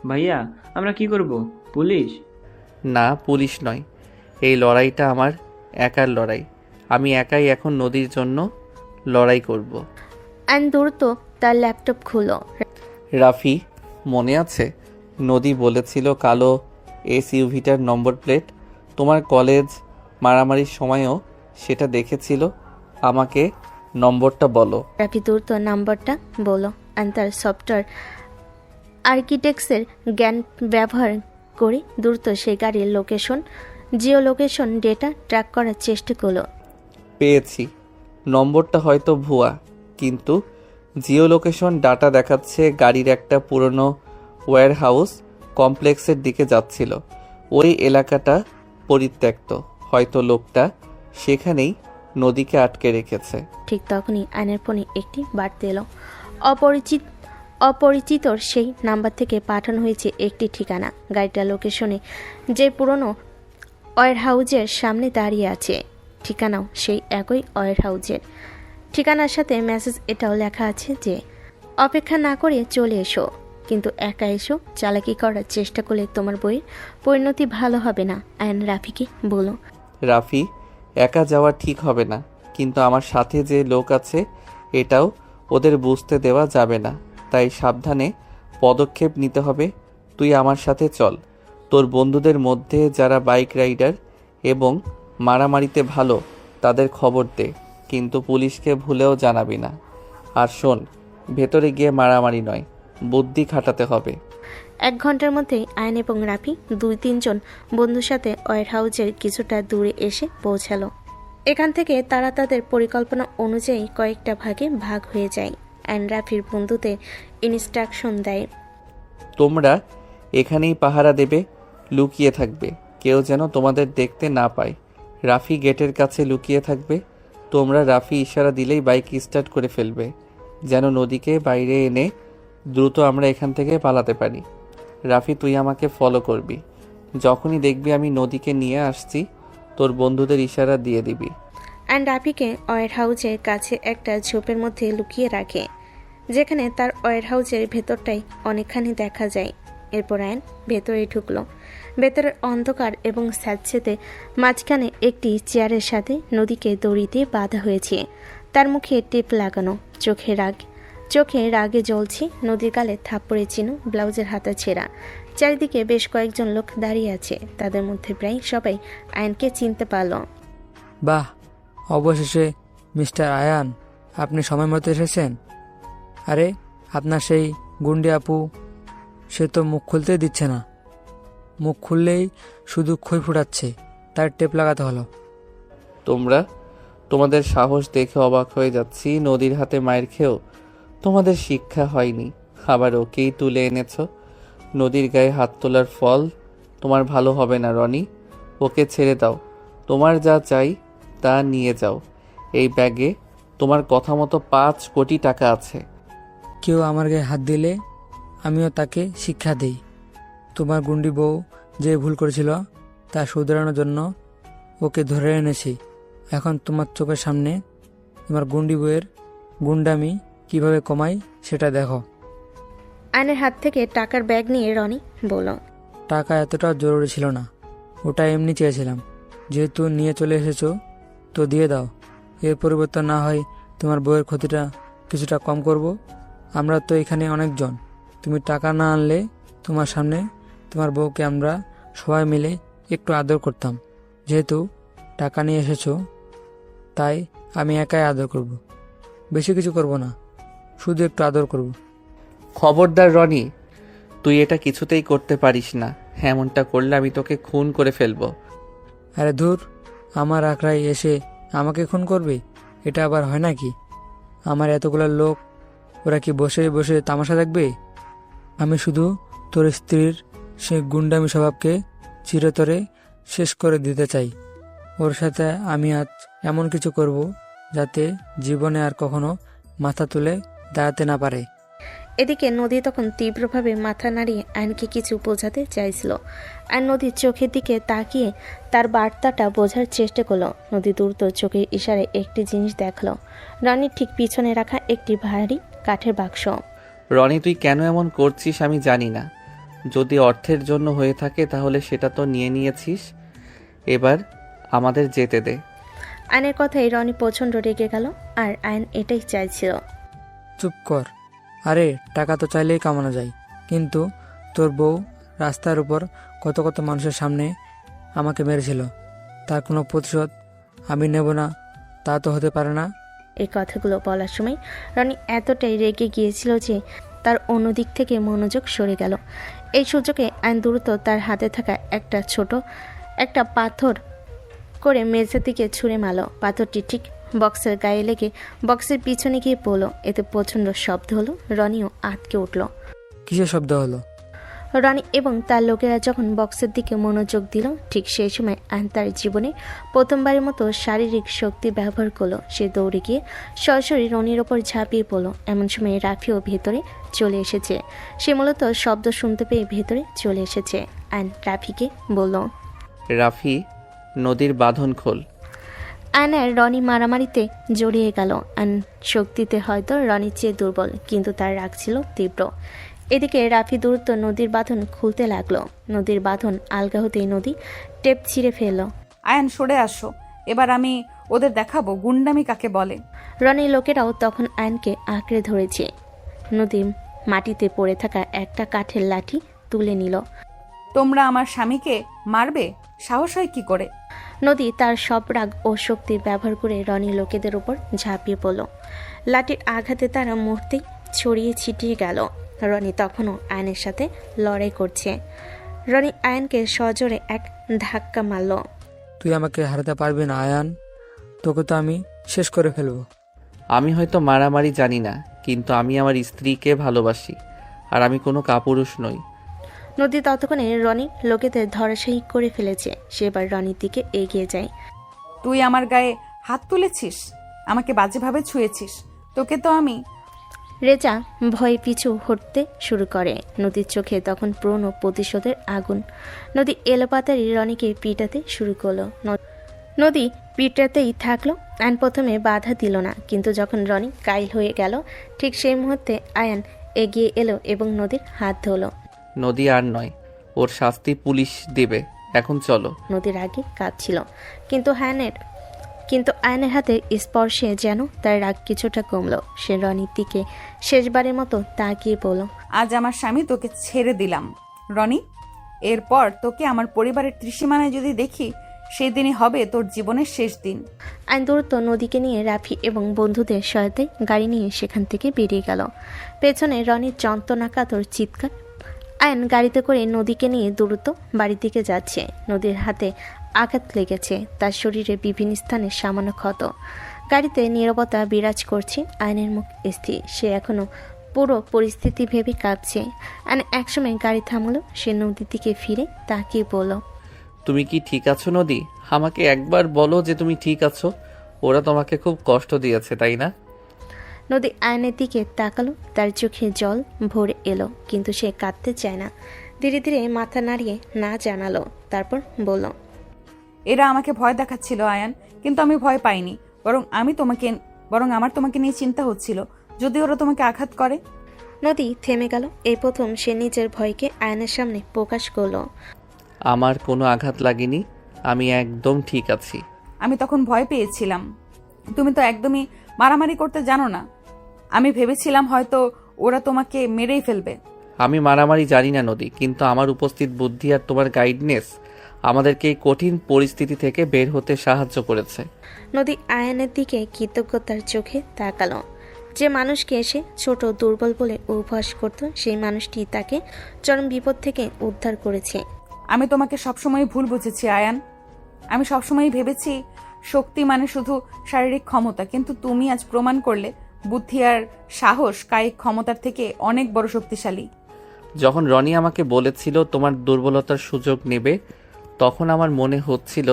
ভাইয়া, আমরা কি করব? পুলিশ? না, পুলিশ নয়। এই লড়াইটা আমার একার লড়াই। আমি একাই এখন নদীর জন্য লড়াই করব। আয়ন দ্রুত তার ল্যাপটপ খুলো। রাফি, মনে আছে নদী বলেছিল কালো এসইউভিটার নম্বর প্লেট? তোমার কলেজ মারামারির সময়ও সেটা দেখেছিল। আমাকে নম্বরটা বলো। রাফি দ্রুত নাম্বারটা বলো। আয়ন তার সফটওয়্যার আর্কিটেক্টসের জ্ঞান ব্যবহার করে দ্রুত সেই গাড়ির location, Jio location data track করার চেষ্টা করলো। পেয়েছি। নম্বরটা হয়তো ভুয়া, কিন্তু জিও লোকেশন ডাটা দেখাচ্ছে গাড়ির একটা পুরনো ওয়্যারহাউস কমপ্লেক্সের দিকে যাচ্ছিল। ওই এলাকাটা পরিত্যক্ত। হয়তো লোকটা সেখানেই নদীকে আটকে রেখেছে। ঠিক তখনই আয়নের ফোনে একটি বার্তা এলো। অপরিচিতর সেই নাম্বার থেকে পাঠানো হয়েছে একটি ঠিকানা। গাড়িটা লোকেশনে যে পুরনো ওয়্যারহাউজের সামনে দাঁড়িয়ে আছে। ঠিকানাও সেই একই ওয়্যারহাউজের। ঠিকানার সাথে মেসেজ এটাও লেখা আছে যে অপেক্ষা না করে চলে এসো, কিন্তু একা এসো। চালাকি করার চেষ্টা করলে তোমার বইয়ের পরিণতি ভালো হবে না। আয়ন রাফিকে বলো, রাফি, একা যাওয়া ঠিক হবে না, কিন্তু আমার সাথে যে লোক আছে এটাও ওদের বুঝতে দেওয়া যাবে না। তাই সাবধানে পদক্ষেপ নিতে হবে। তুই আমার সাথে চল। তোর বন্ধুদের মধ্যে যারা বাইক রাইডার এবং মারামারিতে ভালো তাদের খবর দে, কিন্তু পুলিশকে ভুলেও জানাবি না। আর শোন, ভেতরে গিয়ে মারামারি নয়, বুদ্ধি খাটাতে হবে। 1 ঘন্টার মধ্যেই আয়ন এবং রাফি 2-3 জন বন্ধুর সাথে ওয়্যারহাউজের কিছুটা দূরে এসে পৌঁছালো। এখান থেকে তারা তাদের পরিকল্পনা অনুযায়ী কয়েকটা ভাগে ভাগ হয়ে যায়। আয়ন রাফির বন্ধুদের ইনস্ট্রাকশন দেয়, তোমরা এখানেই পাহারা দেবে, লুকিয়ে থাকবে, কেউ যেন তোমাদের দেখতে না পায়। রাফি গেটের কাছে লুকিয়ে থাকবে। তোমরা রাফি ইশারা দিলেই বাইক স্টার্ট করে ফেলবে, যেন নদীকে বাইরে এনে দ্রুত আমরা এখান থেকে পালাতে পারি। রাফি, তুই আমাকে ফলো করবি। যখনই দেখবি আমি নদীকে নিয়ে আসছি, তোর বন্ধুদের ইশারা দিয়ে দিবি। অ্যান্ড রাফিকে ওয়্যারহাউজের কাছে একটা ঝোপের মধ্যে লুকিয়ে রাখে। যেখানে তার ওয়ার হাউসের ভেতরটাই অনেকখানি দেখা যায়। এরপর আয়ন ভেতরে ঢুকলো। ভেতরের অন্ধকার এবং স্যাঁতসেঁতে মাঝখানে একটি চেয়ারের সাথে নদীকে দড়িতে বাঁধা হয়েছে। তার মুখে টেপ লাগানো, চোখে রাগে জ্বলছে। নদীর গালে থাপ্পড়ে চিনু, ব্লাউজের হাতা ছেঁড়া। চারিদিকে বেশ কয়েকজন লোক দাঁড়িয়ে আছে। তাদের মধ্যে প্রায় সবাই আয়নকে চিনতে পারল। বাহ, অবশেষে মিস্টার আয়ান, আপনি সময় মতো এসেছেন। আরে, আপনার সেই গুন্ডি আপু, সে তো মুখ খুলতে দিচ্ছে না। মুখ খুললেই শুধু খই ফুটাচ্ছে, তার টেপ লাগাতে হলো। তোমাদের সাহস দেখে অবাক হয়ে যাচ্ছি। নদীর হাতে মায়ের খেয়েও তোমাদের শিক্ষা হয়নি, আবার ওকেই তুলে এনেছ। নদীর গায়ে হাত তোলার ফল তোমার ভালো হবে না রনি। ওকে ছেড়ে দাও। তোমার যা চাই তা নিয়ে যাও। এই ব্যাগে তোমার কথা মতো 5 কোটি টাকা আছে। কেউ আমার গায়ে হাত দিলে আমিও তাকে শিক্ষা দিই। তোমার গুন্ডি বউ যে ভুল করেছিল তা শুধরানোর জন্য ওকে ধরে এনেছি। এখন তোমার চোখের সামনে তোমার গুন্ডি বউয়ের গুন্ডামি কিভাবে কমাই সেটা দেখো। আয়নের হাত থেকে টাকার ব্যাগ নিয়ে রনি বলল, টাকা এতটা জরুরি ছিল না, ওটা এমনি চেয়েছিলাম। যেহেতু নিয়ে চলে এসেছো তো দিয়ে দাও। এর পরিবর্তন না হয় তোমার বউয়ের ক্ষতিটা কিছুটা কম করব। আমরা তো এখানে অনেকজন। তুমি টাকা না আনলে তোমার সামনে তোমার বউকে আমরা সবাই মিলে একটু আদর করতাম। যেহেতু টাকা নিয়ে এসেছো তাই আমি একাই আদর করব, বেশি কিছু করব না, শুধু একটু আদর করব। খবরদার রনি, তুই এটা কিছুতেই করতে পারিস না। এমনটা করলে আমি তোকে খুন করে ফেলবো। আরে ধুর, আমার আখড়ায় এসে আমাকে খুন করবে? এটা আবার হয় নাকি? আমার এতগুলো লোক, ওরা কি বসে বসে তামাশা দেখবে? আমি শুধু তোর স্ত্রীর সে গুন্ডামি স্বভাবকে চিরতরে শেষ করে দিতে চাই। ওর সাথে আমি আজ এমন কিছু করব যাতে জীবনে আর কখনো মাথা তুলে দাঁড়াতে না পারে। এদিকে নদী তখন তীব্রভাবে মাথা নাড়িয়ে আয়নকে কিছু বোঝাতে চাইছিল। আর নদীর চোখের দিকে তাকিয়ে তার বার্তাটা বোঝার চেষ্টা করলো। নদী দ্রুত চোখের ইশারে একটি জিনিস দেখলো, রনির ঠিক পিছনে রাখা একটি ভারী কাঠের বাক্স। রনি, তুই কেন এমন করছিস আমি জানি না। যদি অর্থের জন্য হয়ে থাকে তাহলে সেটা তো নিয়ে নিয়েছিস। এবার আমাদের যেতে দে। আয়নের কথায় রনি প্রচণ্ড রেগে গেল, আর আয়ন এটাই চাইছিল। চুপ কর। আরে, টাকা তো চাইলেই কামানো যায়, কিন্তু তোর বউ রাস্তার উপর কত কত মানুষের সামনে আমাকে মেরেছিল, তার কোনো প্রতিশোধ আমি নেব না তা তো হতে পারে না। এই কথাগুলো বলার সময় রনি এতটাই রেগে গিয়েছিল যে তার অন্যদিক থেকে মনোযোগ সরে গেল। এই সুযোগে আইন দ্রুত তার হাতে থাকা একটা পাথর করে মেঝের দিকে ছুঁড়ে মারল। পাথরটি ঠিক বক্সের গায়ে লেগে বক্সের পিছনে গিয়ে পড়ল। এতে প্রচণ্ড শব্দ হলো। রনিও আটকে উঠল। কিসের শব্দ হলো? রনি এবং তার লোকেরা যখন বক্সের দিকে মনোযোগ দিল, ঠিক সেই সময় আইন তার জীবনে প্রথমবারের মতো শারীরিক শক্তি ব্যবহার করলো। সে দৌড়ে গিয়ে সরাসরি রনির ওপর ঝাঁপিয়ে পড়ল। এমন সময় রাফিও ভেতরে চলে এসেছে। সে মূলত শব্দ শুনতে পেয়ে ভেতরে চলে এসেছে। আইন রাফিকে বলল, রাফি, নদীর বাঁধন খোল। আয়নের রনি মারামারিতে জড়িয়ে গেল। আইন শক্তিতে হয়তো রনির চেয়ে দুর্বল, কিন্তু তার রাগ ছিল তীব্র। এদিকে রাফি দ্রুত নদীর বাঁধন খুলতে লাগলো। নদীর বাঁধন আলগা হতেই নদী টেপ ছিঁড়ে ফেলল। আয়ান, সরে আসো, এবার আমি ওদের দেখাবো গুন্ডামি কাকে বলে। রনির লোকেরাও তখন আয়নকে আঁকড়ে ধরেছে। নদী মাটিতে পড়ে থাকা একটা কাঠের লাঠি তুলে নিল। তোমরা আমার স্বামীকে মারবে? সাহস হয় কি করে? নদী তার সব রাগ ও শক্তি ব্যবহার করে রনির লোকেদের উপর ঝাঁপিয়ে পড়ল। লাঠির আঘাতে তারা মুহূর্তেই ছড়িয়ে ছিটিয়ে গেল। রনি তখনও আয়নের সাথে লড়াই করছে। রনি আয়নকে সজোরে এক ধাক্কা মারল। তুই আমাকে হারাতে পারবি না আয়ান, তোকে তো আমি শেষ করে ফেলবো। আমি হয়তো মারামারি জানি না, কিন্তু আমি আমার স্ত্রীকে ভালোবাসি, আর আমি কোনো কাপুরুষ নই। নদী ততক্ষণে রনি লোকেদের ধরাশায়ী করে ফেলেছে। সে এবার রনির দিকে এগিয়ে যায়। তুই আমার গায়ে হাত তুলেছিস, আমাকে বাজেভাবে ছুঁয়েছিস, তোকে তো আমি। রেজা ভয়ে পিছু হটতে শুরু করে। নদীর চোখে তখন পুরনো প্রতিশোধের আগুন। নদী এলোপাতারি রনিকে পিটাতে শুরু করলো। নদী পিটাতেই থাকলো। আয়ন প্রথমে বাধা দিল না, কিন্তু যখন রনি কাইল হয়ে গেল ঠিক সেই মুহূর্তে আয়ান এগিয়ে এলো এবং নদীর হাত ধরলো। নদী আর নয়, ওর শাস্তি পুলিশ দেবে, এখন চলো। নদীর আগে কাঁদছিল, কিন্তু আয়নের হাতে স্পর্শে যেন তার রাগ কিছুটা কমলো। সে রনির দিকে শেষবারের মতো তাকিয়ে বলল, আজ আমার স্বামী তোকে ছেড়ে দিলাম রনি। এরপর তোকে আমার পরিবারের ত্রিসীমানায় যদি দেখি, সেই দিনই হবে তোর জীবনের শেষ দিন। আইন দ্রুত নদীকে নিয়ে রাফি এবং বন্ধুদের সহায়তায় গাড়ি নিয়ে সেখান থেকে বেরিয়ে গেল। পেছনে রনির যন্ত্রণাকাতর চিৎকার। আয়ন গাড়িতে করে নদীকে নিয়ে দ্রুত বাড়ির দিকে যাচ্ছে। নদীর হাতে আঘাত লেগেছে, তার শরীরে বিভিন্ন স্থানে সামান্য ক্ষত। গাড়িতে নীরবতা বিরাজ করছে। আয়নের মুখ স্থির, সে এখনো পুরো পরিস্থিতি ভেবে কাঁপছে। আয়ন একসময় গাড়ি থামলো, সে নদীর দিকে ফিরে তাকিয়ে বলল, তুমি কি ঠিক আছো নদী? আমাকে একবার বলো যে তুমি ঠিক আছো। ওরা তোমাকে খুব কষ্ট দিয়েছে, তাই না? নদী আয়নের দিকে তাকালো, তার চোখে জল ভরে এলো, কিন্তু সে কাঁদতে চায় না। ধীরে ধীরে মাথা নাড়িয়ে না জানালো, তারপর বলল, এরা আমাকে ভয় দেখাচ্ছিল আয়ান, কিন্তু আমি ভয় পাইনি। বরং আমার তোমাকে নিয়ে চিন্তা হচ্ছিল, যদি ওরা তোমাকে আঘাত করে। নদী থেমে গেল। এই প্রথম সে নিজের ভয়কে আয়নের সামনে প্রকাশ করলো। আমার কোনো আঘাত লাগেনি, আমি একদম ঠিক আছি। আমি তখন ভয় পেয়েছিলাম, তুমি তো একদমই মারামারি করতে জানো না। আমি ভেবেছিলাম হয়তো ওরা তোমাকে মেরেই ফেলবে। আমি মারামারি জানি না নদী, কিন্তু আমার উপস্থিত বুদ্ধি আর তোমার গাইডনেস আমাদেরকে এই কঠিন পরিস্থিতি থেকে বের হতে সাহায্য করেছে। নদী আয়নের দিকে কৃতজ্ঞতার চোখে তাকালো। যে মানুষকে এসে ছোট দুর্বল বলে উপহাস করত, সেই মানুষটি তাকে চরম বিপদ থেকে উদ্ধার করেছে। আমি তোমাকে সবসময় ভুল বুঝেছি আয়ান। আমি সবসময় ভেবেছি শক্তি মানে শুধু শারীরিক ক্ষমতা, কিন্তু তুমি আজ প্রমাণ করলে বুদ্ধি আর সাহস কায়িক ক্ষমতার থেকে অনেক বড় শক্তিশালী। যখন রনি আমাকে বলেছিল তোমার দুর্বলতার সুযোগ নেবে, তখন আমার মনে হচ্ছিল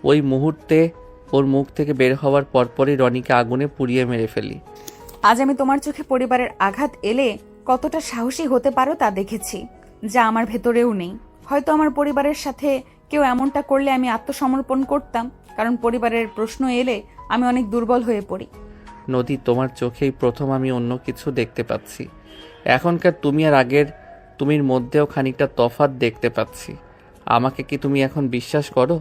ওই মুহূর্তে ওর মুখ থেকে বের হওয়ার পরপরই রনিকে আগুনে পুড়িয়ে মেরে ফেলি। আজ আমি তোমার চোখে পরিবারের আঘাত এলে কতটা সাহসী হতে পারো তা দেখেছি, যা আমার ভেতরেও নেই। হয়তো আমার পরিবারের সাথে কেউ এমনটা করলে আমি আত্মসমর্পণ করতাম, কারণ পরিবারের প্রশ্ন এলে আমি অনেক দুর্বল হয়ে পড়ি। নদী, তোমার চোখেই প্রথম আমি অন্য কিছু দেখতে পাচ্ছি। এখনকার তুমি আর আগের তুমির মধ্যেও খানিকটা তফাৎ দেখতে পাচ্ছি। আমাকে কি তুমি এখন বিশ্বাস করো?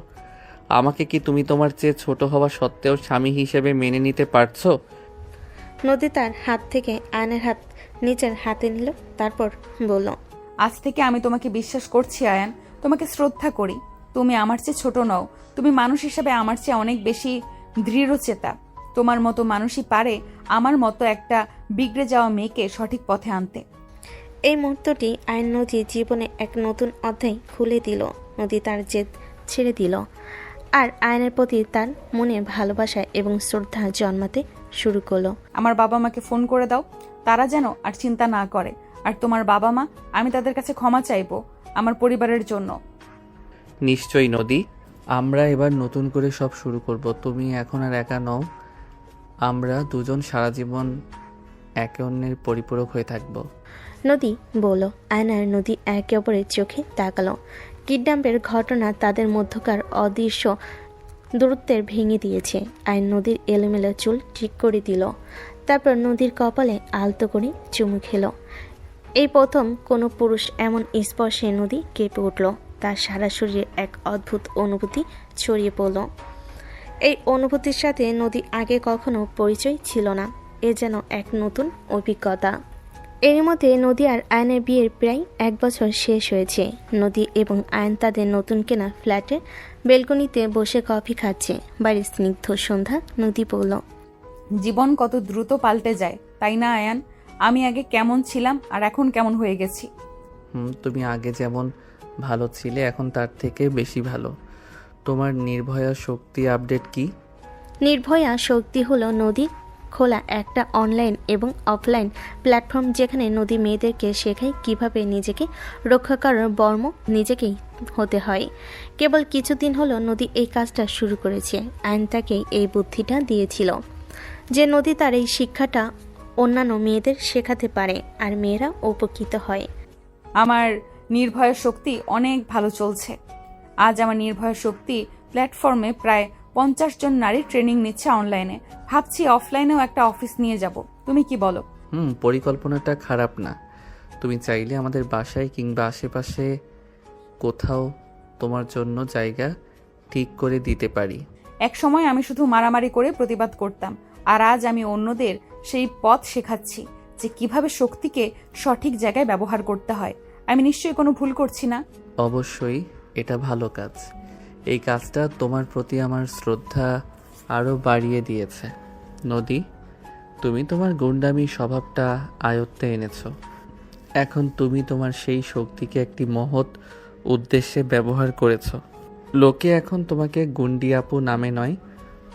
আমাকে কি তুমি তোমার চেয়ে ছোট হওয়া সত্ত্বেও স্বামী হিসেবে মেনে নিতে পারছো? নদী তার হাত থেকে আয়নের হাত নিজের হাতে নিল, তারপর বলল, আজ থেকে আমি তোমাকে বিশ্বাস করছি আয়ান, তোমাকে শ্রদ্ধা করি। তুমি আমার চেয়ে ছোট নও, তুমি মানুষ হিসেবে আমার চেয়ে অনেক বেশি দৃঢ়চেতা। তোমার মতো মানুষই পারে আমার মতো একটা বিগড়ে যাওয়া মেয়েকে সঠিক পথে আনতে। এই মুহূর্তটি আয়ন নদীর জীবনে এক নতুন অধ্যায় খুলে দিল। নদী তার জেদ ছেড়ে দিল, আর আয়নের প্রতি তার মনে ভালোবাসা এবং শ্রদ্ধা জন্মাতে শুরু করলো। আমার বাবা মাকে ফোন করে দাও, তারা যেন আর চিন্তা না করে। আর তোমার বাবা মা, আমি তাদের কাছে ক্ষমা চাইবো আমার পরিবারের জন্য। নিশ্চয়ই নদী, আমরা এবার নতুন করে সব শুরু করব। তুমি এখন আর একা নও, আমরা দুজন সারা জীবন একে অন্যের পরিপূরক হয়ে থাকব। নদী বলল। আয়ন আর নদী একে অপরের চোখে তাকালো। কিডন্যাপের ঘটনা তাদের মধ্যকার অদৃশ্য দূরত্বের ভেঙে দিয়েছে। আয়ন নদীর এলোমেলো চুল ঠিক করে দিল, তারপর নদীর কপালে আলতো করে চুমু খেলো। এই প্রথম কোনো পুরুষ এমন স্পর্শে নদী কেঁপে উঠল। তার সারা শরীরে এক অদ্ভুত অনুভূতি ছড়িয়ে পড়ল। এই অনুভূতির সাথে নদী আগে কখনো পরিচয় ছিল না। এ যেন এক নতুন অভিজ্ঞতা। এর মধ্যে নদী আর আয়নের বিয়ের প্রায় 1 বছর শেষ হয়েছে। নদী এবং আয়ন তাদের নতুন কেনা ফ্ল্যাটে বেলকনিতে বসে কফি খাচ্ছে। বাড়ির স্নিগ্ধ সন্ধ্যা। নদী বলল, জীবন কত দ্রুত পাল্টে যায়, তাই না আয়ান? আমি আগে কেমন ছিলাম আর এখন কেমন হয়ে গেছি। তুমি আগে যেমন ভালো ছিলে, এখন তার থেকে বেশি ভালো। তোমার নির্ভয়া শক্তি আপডেট কি? নির্ভয়া শক্তি হলো নদী খোলা একটা অনলাইন এবং অফলাইন প্ল্যাটফর্ম, যেখানে নদী মেয়েদেরকে শেখায় কিভাবে নিজেকে রক্ষা করার বর্ম নিজেকেই হতে হয়। কেবল কিছুদিন হলো নদী এই কাজটা শুরু করেছে। আইন তাকে এই বুদ্ধিটা দিয়েছিল যে নদী তার এই শিক্ষাটা অন্যান্য মেয়েদের শেখাতে পারে, আর মেয়েরা উপকৃত হয়। আমার নির্ভয়া শক্তি অনেক ভালো চলছে। আজ আমার নির্ভয়া শক্তি প্ল্যাটফর্মে প্রায় 50 জন নারী ট্রেনিং নিচ্ছে অনলাইনে। ভাবছি অফলাইনেও একটা অফিস নিয়ে যাব। তুমি কি বলো? পরিকল্পনাটা খারাপ না। তুমি চাইলে আমাদের বাসায় কিংবা আশেপাশে কোথাও তোমার জন্য জায়গা ঠিক করে দিতে পারি। এক সময় আমি শুধু মারামারি করে প্রতিবাদ করতাম, আর আজ আমি অন্যদের সেই পথ শেখাচ্ছি যে কিভাবে শক্তিকে সঠিক জায়গায় ব্যবহার করতে হয়। আমি নিশ্চয়ই কোনো ভুল করছি না? অবশ্যই, এটা ভালো কাজ। এই কাজটা তোমার প্রতি আমার শ্রদ্ধা আরও বাড়িয়ে দিয়েছে। নদী, তুমি তোমার গুন্ডামি স্বভাবটা আয়ত্তে এনেছো। এখন তুমি তোমার সেই শক্তিকে একটি মহৎ উদ্দেশ্যে ব্যবহার করেছো। লোকে এখন তোমাকে গুন্ডি আপু নামে নয়,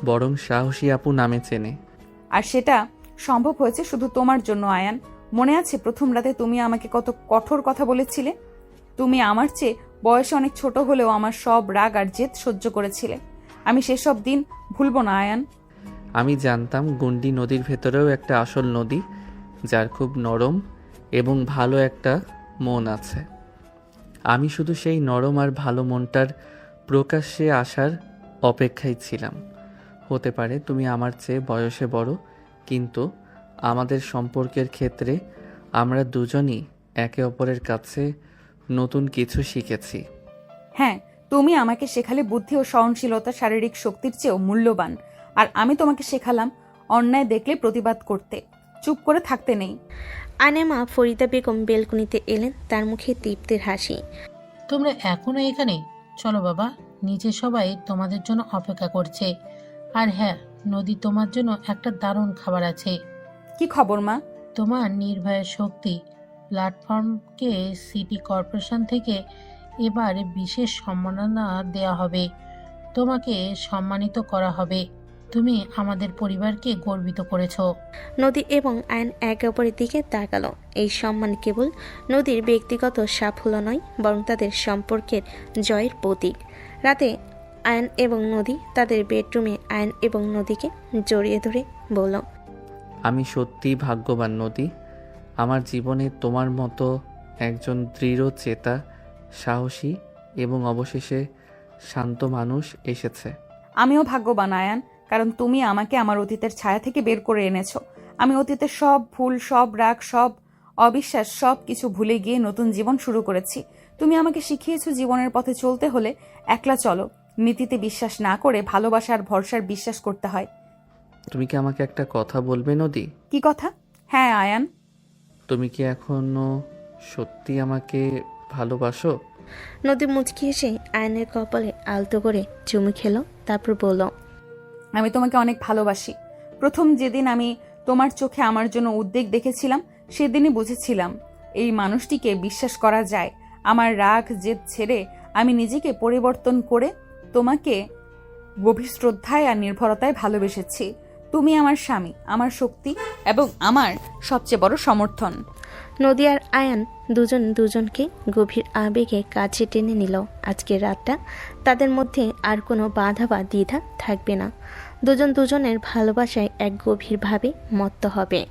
বরং সাহসী আপু নামে চেনে। আর সেটা সম্ভব হয়েছে শুধু তোমার জন্য আয়ান। মনে আছে প্রথম রাতে তুমি আমাকে কত কঠোর কথা বলেছিলে? তুমি আমার চেয়ে বয়সে অনেক ছোট হলেও আমার সব রাগ আর জেদ সহ্য করেছিলে। আমি সেসব দিন ভুলবো না আয়ান। আমি জানতাম গুন্ডি নদীর ভেতরেও একটা আসল নদী, যার খুব নরম এবং ভালো একটা মন আছে। আমি শুধু সেই নরম আর ভালো মনটার প্রকাশ্যে আসার অপেক্ষায় ছিলাম। হতে পারে তুমি আমার চেয়ে বয়সে বড়, কিন্তু আমাদের সম্পর্কের ক্ষেত্রে আমরা দুজনই একে অপরের কাছে নতুন কিছু শিখেছি। হ্যাঁ, তুমি আমাকে শেখালে বুদ্ধি ও সহনশীলতা শারীরিক শক্তির চেয়েও মূল্যবান। আর আমি তোমাকে শেখালাম অন্যায় দেখলে প্রতিবাদ করতে, চুপ করে থাকতে নেই। আয়নের মা ফরিদা বেগম বেলকনিতে এলেন, তার মুখে তৃপ্তির হাসি। তোমরা এখনো এখানে? চলো বাবা, নিচে সবাই তোমাদের জন্য অপেক্ষা করছে। আর হ্যাঁ, নদী, তোমার জন্য একটা দারুণ খাবার আছে। কি খবর মা? তোমার নির্ভয়ের শক্তি প্ল্যাটফর্মকে সিটি কর্পোরেশন থেকে এবার বিশেষ সম্মাননা দেওয়া হবে। তোমাকে সম্মানিত করা হবে। তুমি আমাদের পরিবারকে গর্বিত করেছো। নদী এবং আয়ন একে অপরের দিকে তাকালো। এই সম্মান কেবল নদীর ব্যক্তিগত সাফল্য নয়, বরং তাদের সম্পর্কের জয়ের প্রতীক। রাতে আয়ন এবং নদী তাদের বেডরুমে আয়ন এবং নদীকে জড়িয়ে ধরে বলল, আমি সত্যিই ভাগ্যবান নদী। আমার জীবনে তোমার মতো একজন দৃঢ় চেতা, সাহসী এবং অবশেষে শান্ত মানুষ এসেছে। আমিও ভাগ্যবান আয়ান, কারণ তুমি আমাকে আমার অতীতের ছায়া থেকে বের করে এনেছো। আমি অতীতের সব ভুল, সব রাগ, সব অবিশ্বাস, সব কিছু ভুলে গিয়ে নতুন জীবন শুরু করেছি। তুমি আমাকে শিখিয়েছো জীবনের পথে চলতে হলে একলা চলো, নীতিতে বিশ্বাস না করে ভালোবাসা আর ভরসার বিশ্বাস করতে হয়। তুমি কি আমাকে একটা কথা বলবে নদী? কি কথা? হ্যাঁ আয়ান। তুমি কি এখনো সত্যি আমাকে ভালোবাসো? নদী মুচকি এসে আয়নের কপালে আলতো করে চুমু খেলো, তারপর বলল, আমি তোমাকে অনেক ভালোবাসি। প্রথম যেদিন আমি তোমার চোখে আমার জন্য উদ্বেগ দেখেছিলাম, সেদিনই বুঝেছিলাম এই মানুষটিকে বিশ্বাস করা যায়। আমার রাগ জেদ ছেড়ে আমি নিজেকে পরিবর্তন করে তোমাকে গভীর শ্রদ্ধায় আর নির্ভরতায় ভালোবেসেছি। তুমি আমার স্বামী, আমার শক্তি এবং আমার সবচেয়ে বড় সমর্থন। নদী আর আয়ান দুজন দুজনকে গভীর আবেগে কাছে টেনে নিল। আজকের রাতটা তাদের মধ্যে আর কোনো বাধা বা দ্বিধা থাকবে না। দুজন দুজনের ভালোবাসায় এক গভীরভাবে মত্ত হবে,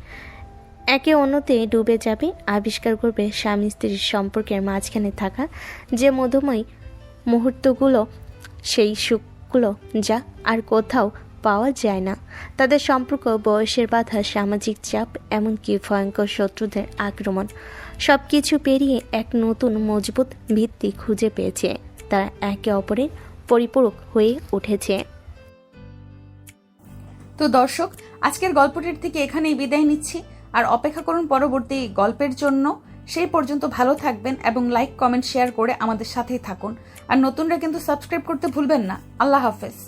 একে অন্যতে ডুবে যাবে, আবিষ্কার করবে স্বামী স্ত্রীর সম্পর্কের মাঝখানে থাকা যে মধুময় মুহূর্তগুলো, সেই সুখগুলো যা আর কোথাও পাওয়া যায় না। তাদের সম্পর্ক বয়সের বাধা, সামাজিক চাপ, এমনকি ভয়ঙ্কর শত্রুদের আক্রমণ, সব কিছু পেরিয়ে এক নতুন মজবুত ভিত্তি খুঁজে পেয়েছে। তারা একে অপরের পরিপূরক হয়ে উঠেছে। তো দর্শক, আজকের গল্পটির থেকে এখানেই বিদায় নিচ্ছি, আর অপেক্ষা করুন পরবর্তী গল্পের জন্য। সেই পর্যন্ত ভালো থাকবেন এবং লাইক, কমেন্ট, শেয়ার করে আমাদের সাথেই থাকুন। আর নতুনরা কিন্তু সাবস্ক্রাইব করতে ভুলবেন না। আল্লাহ হাফেজ।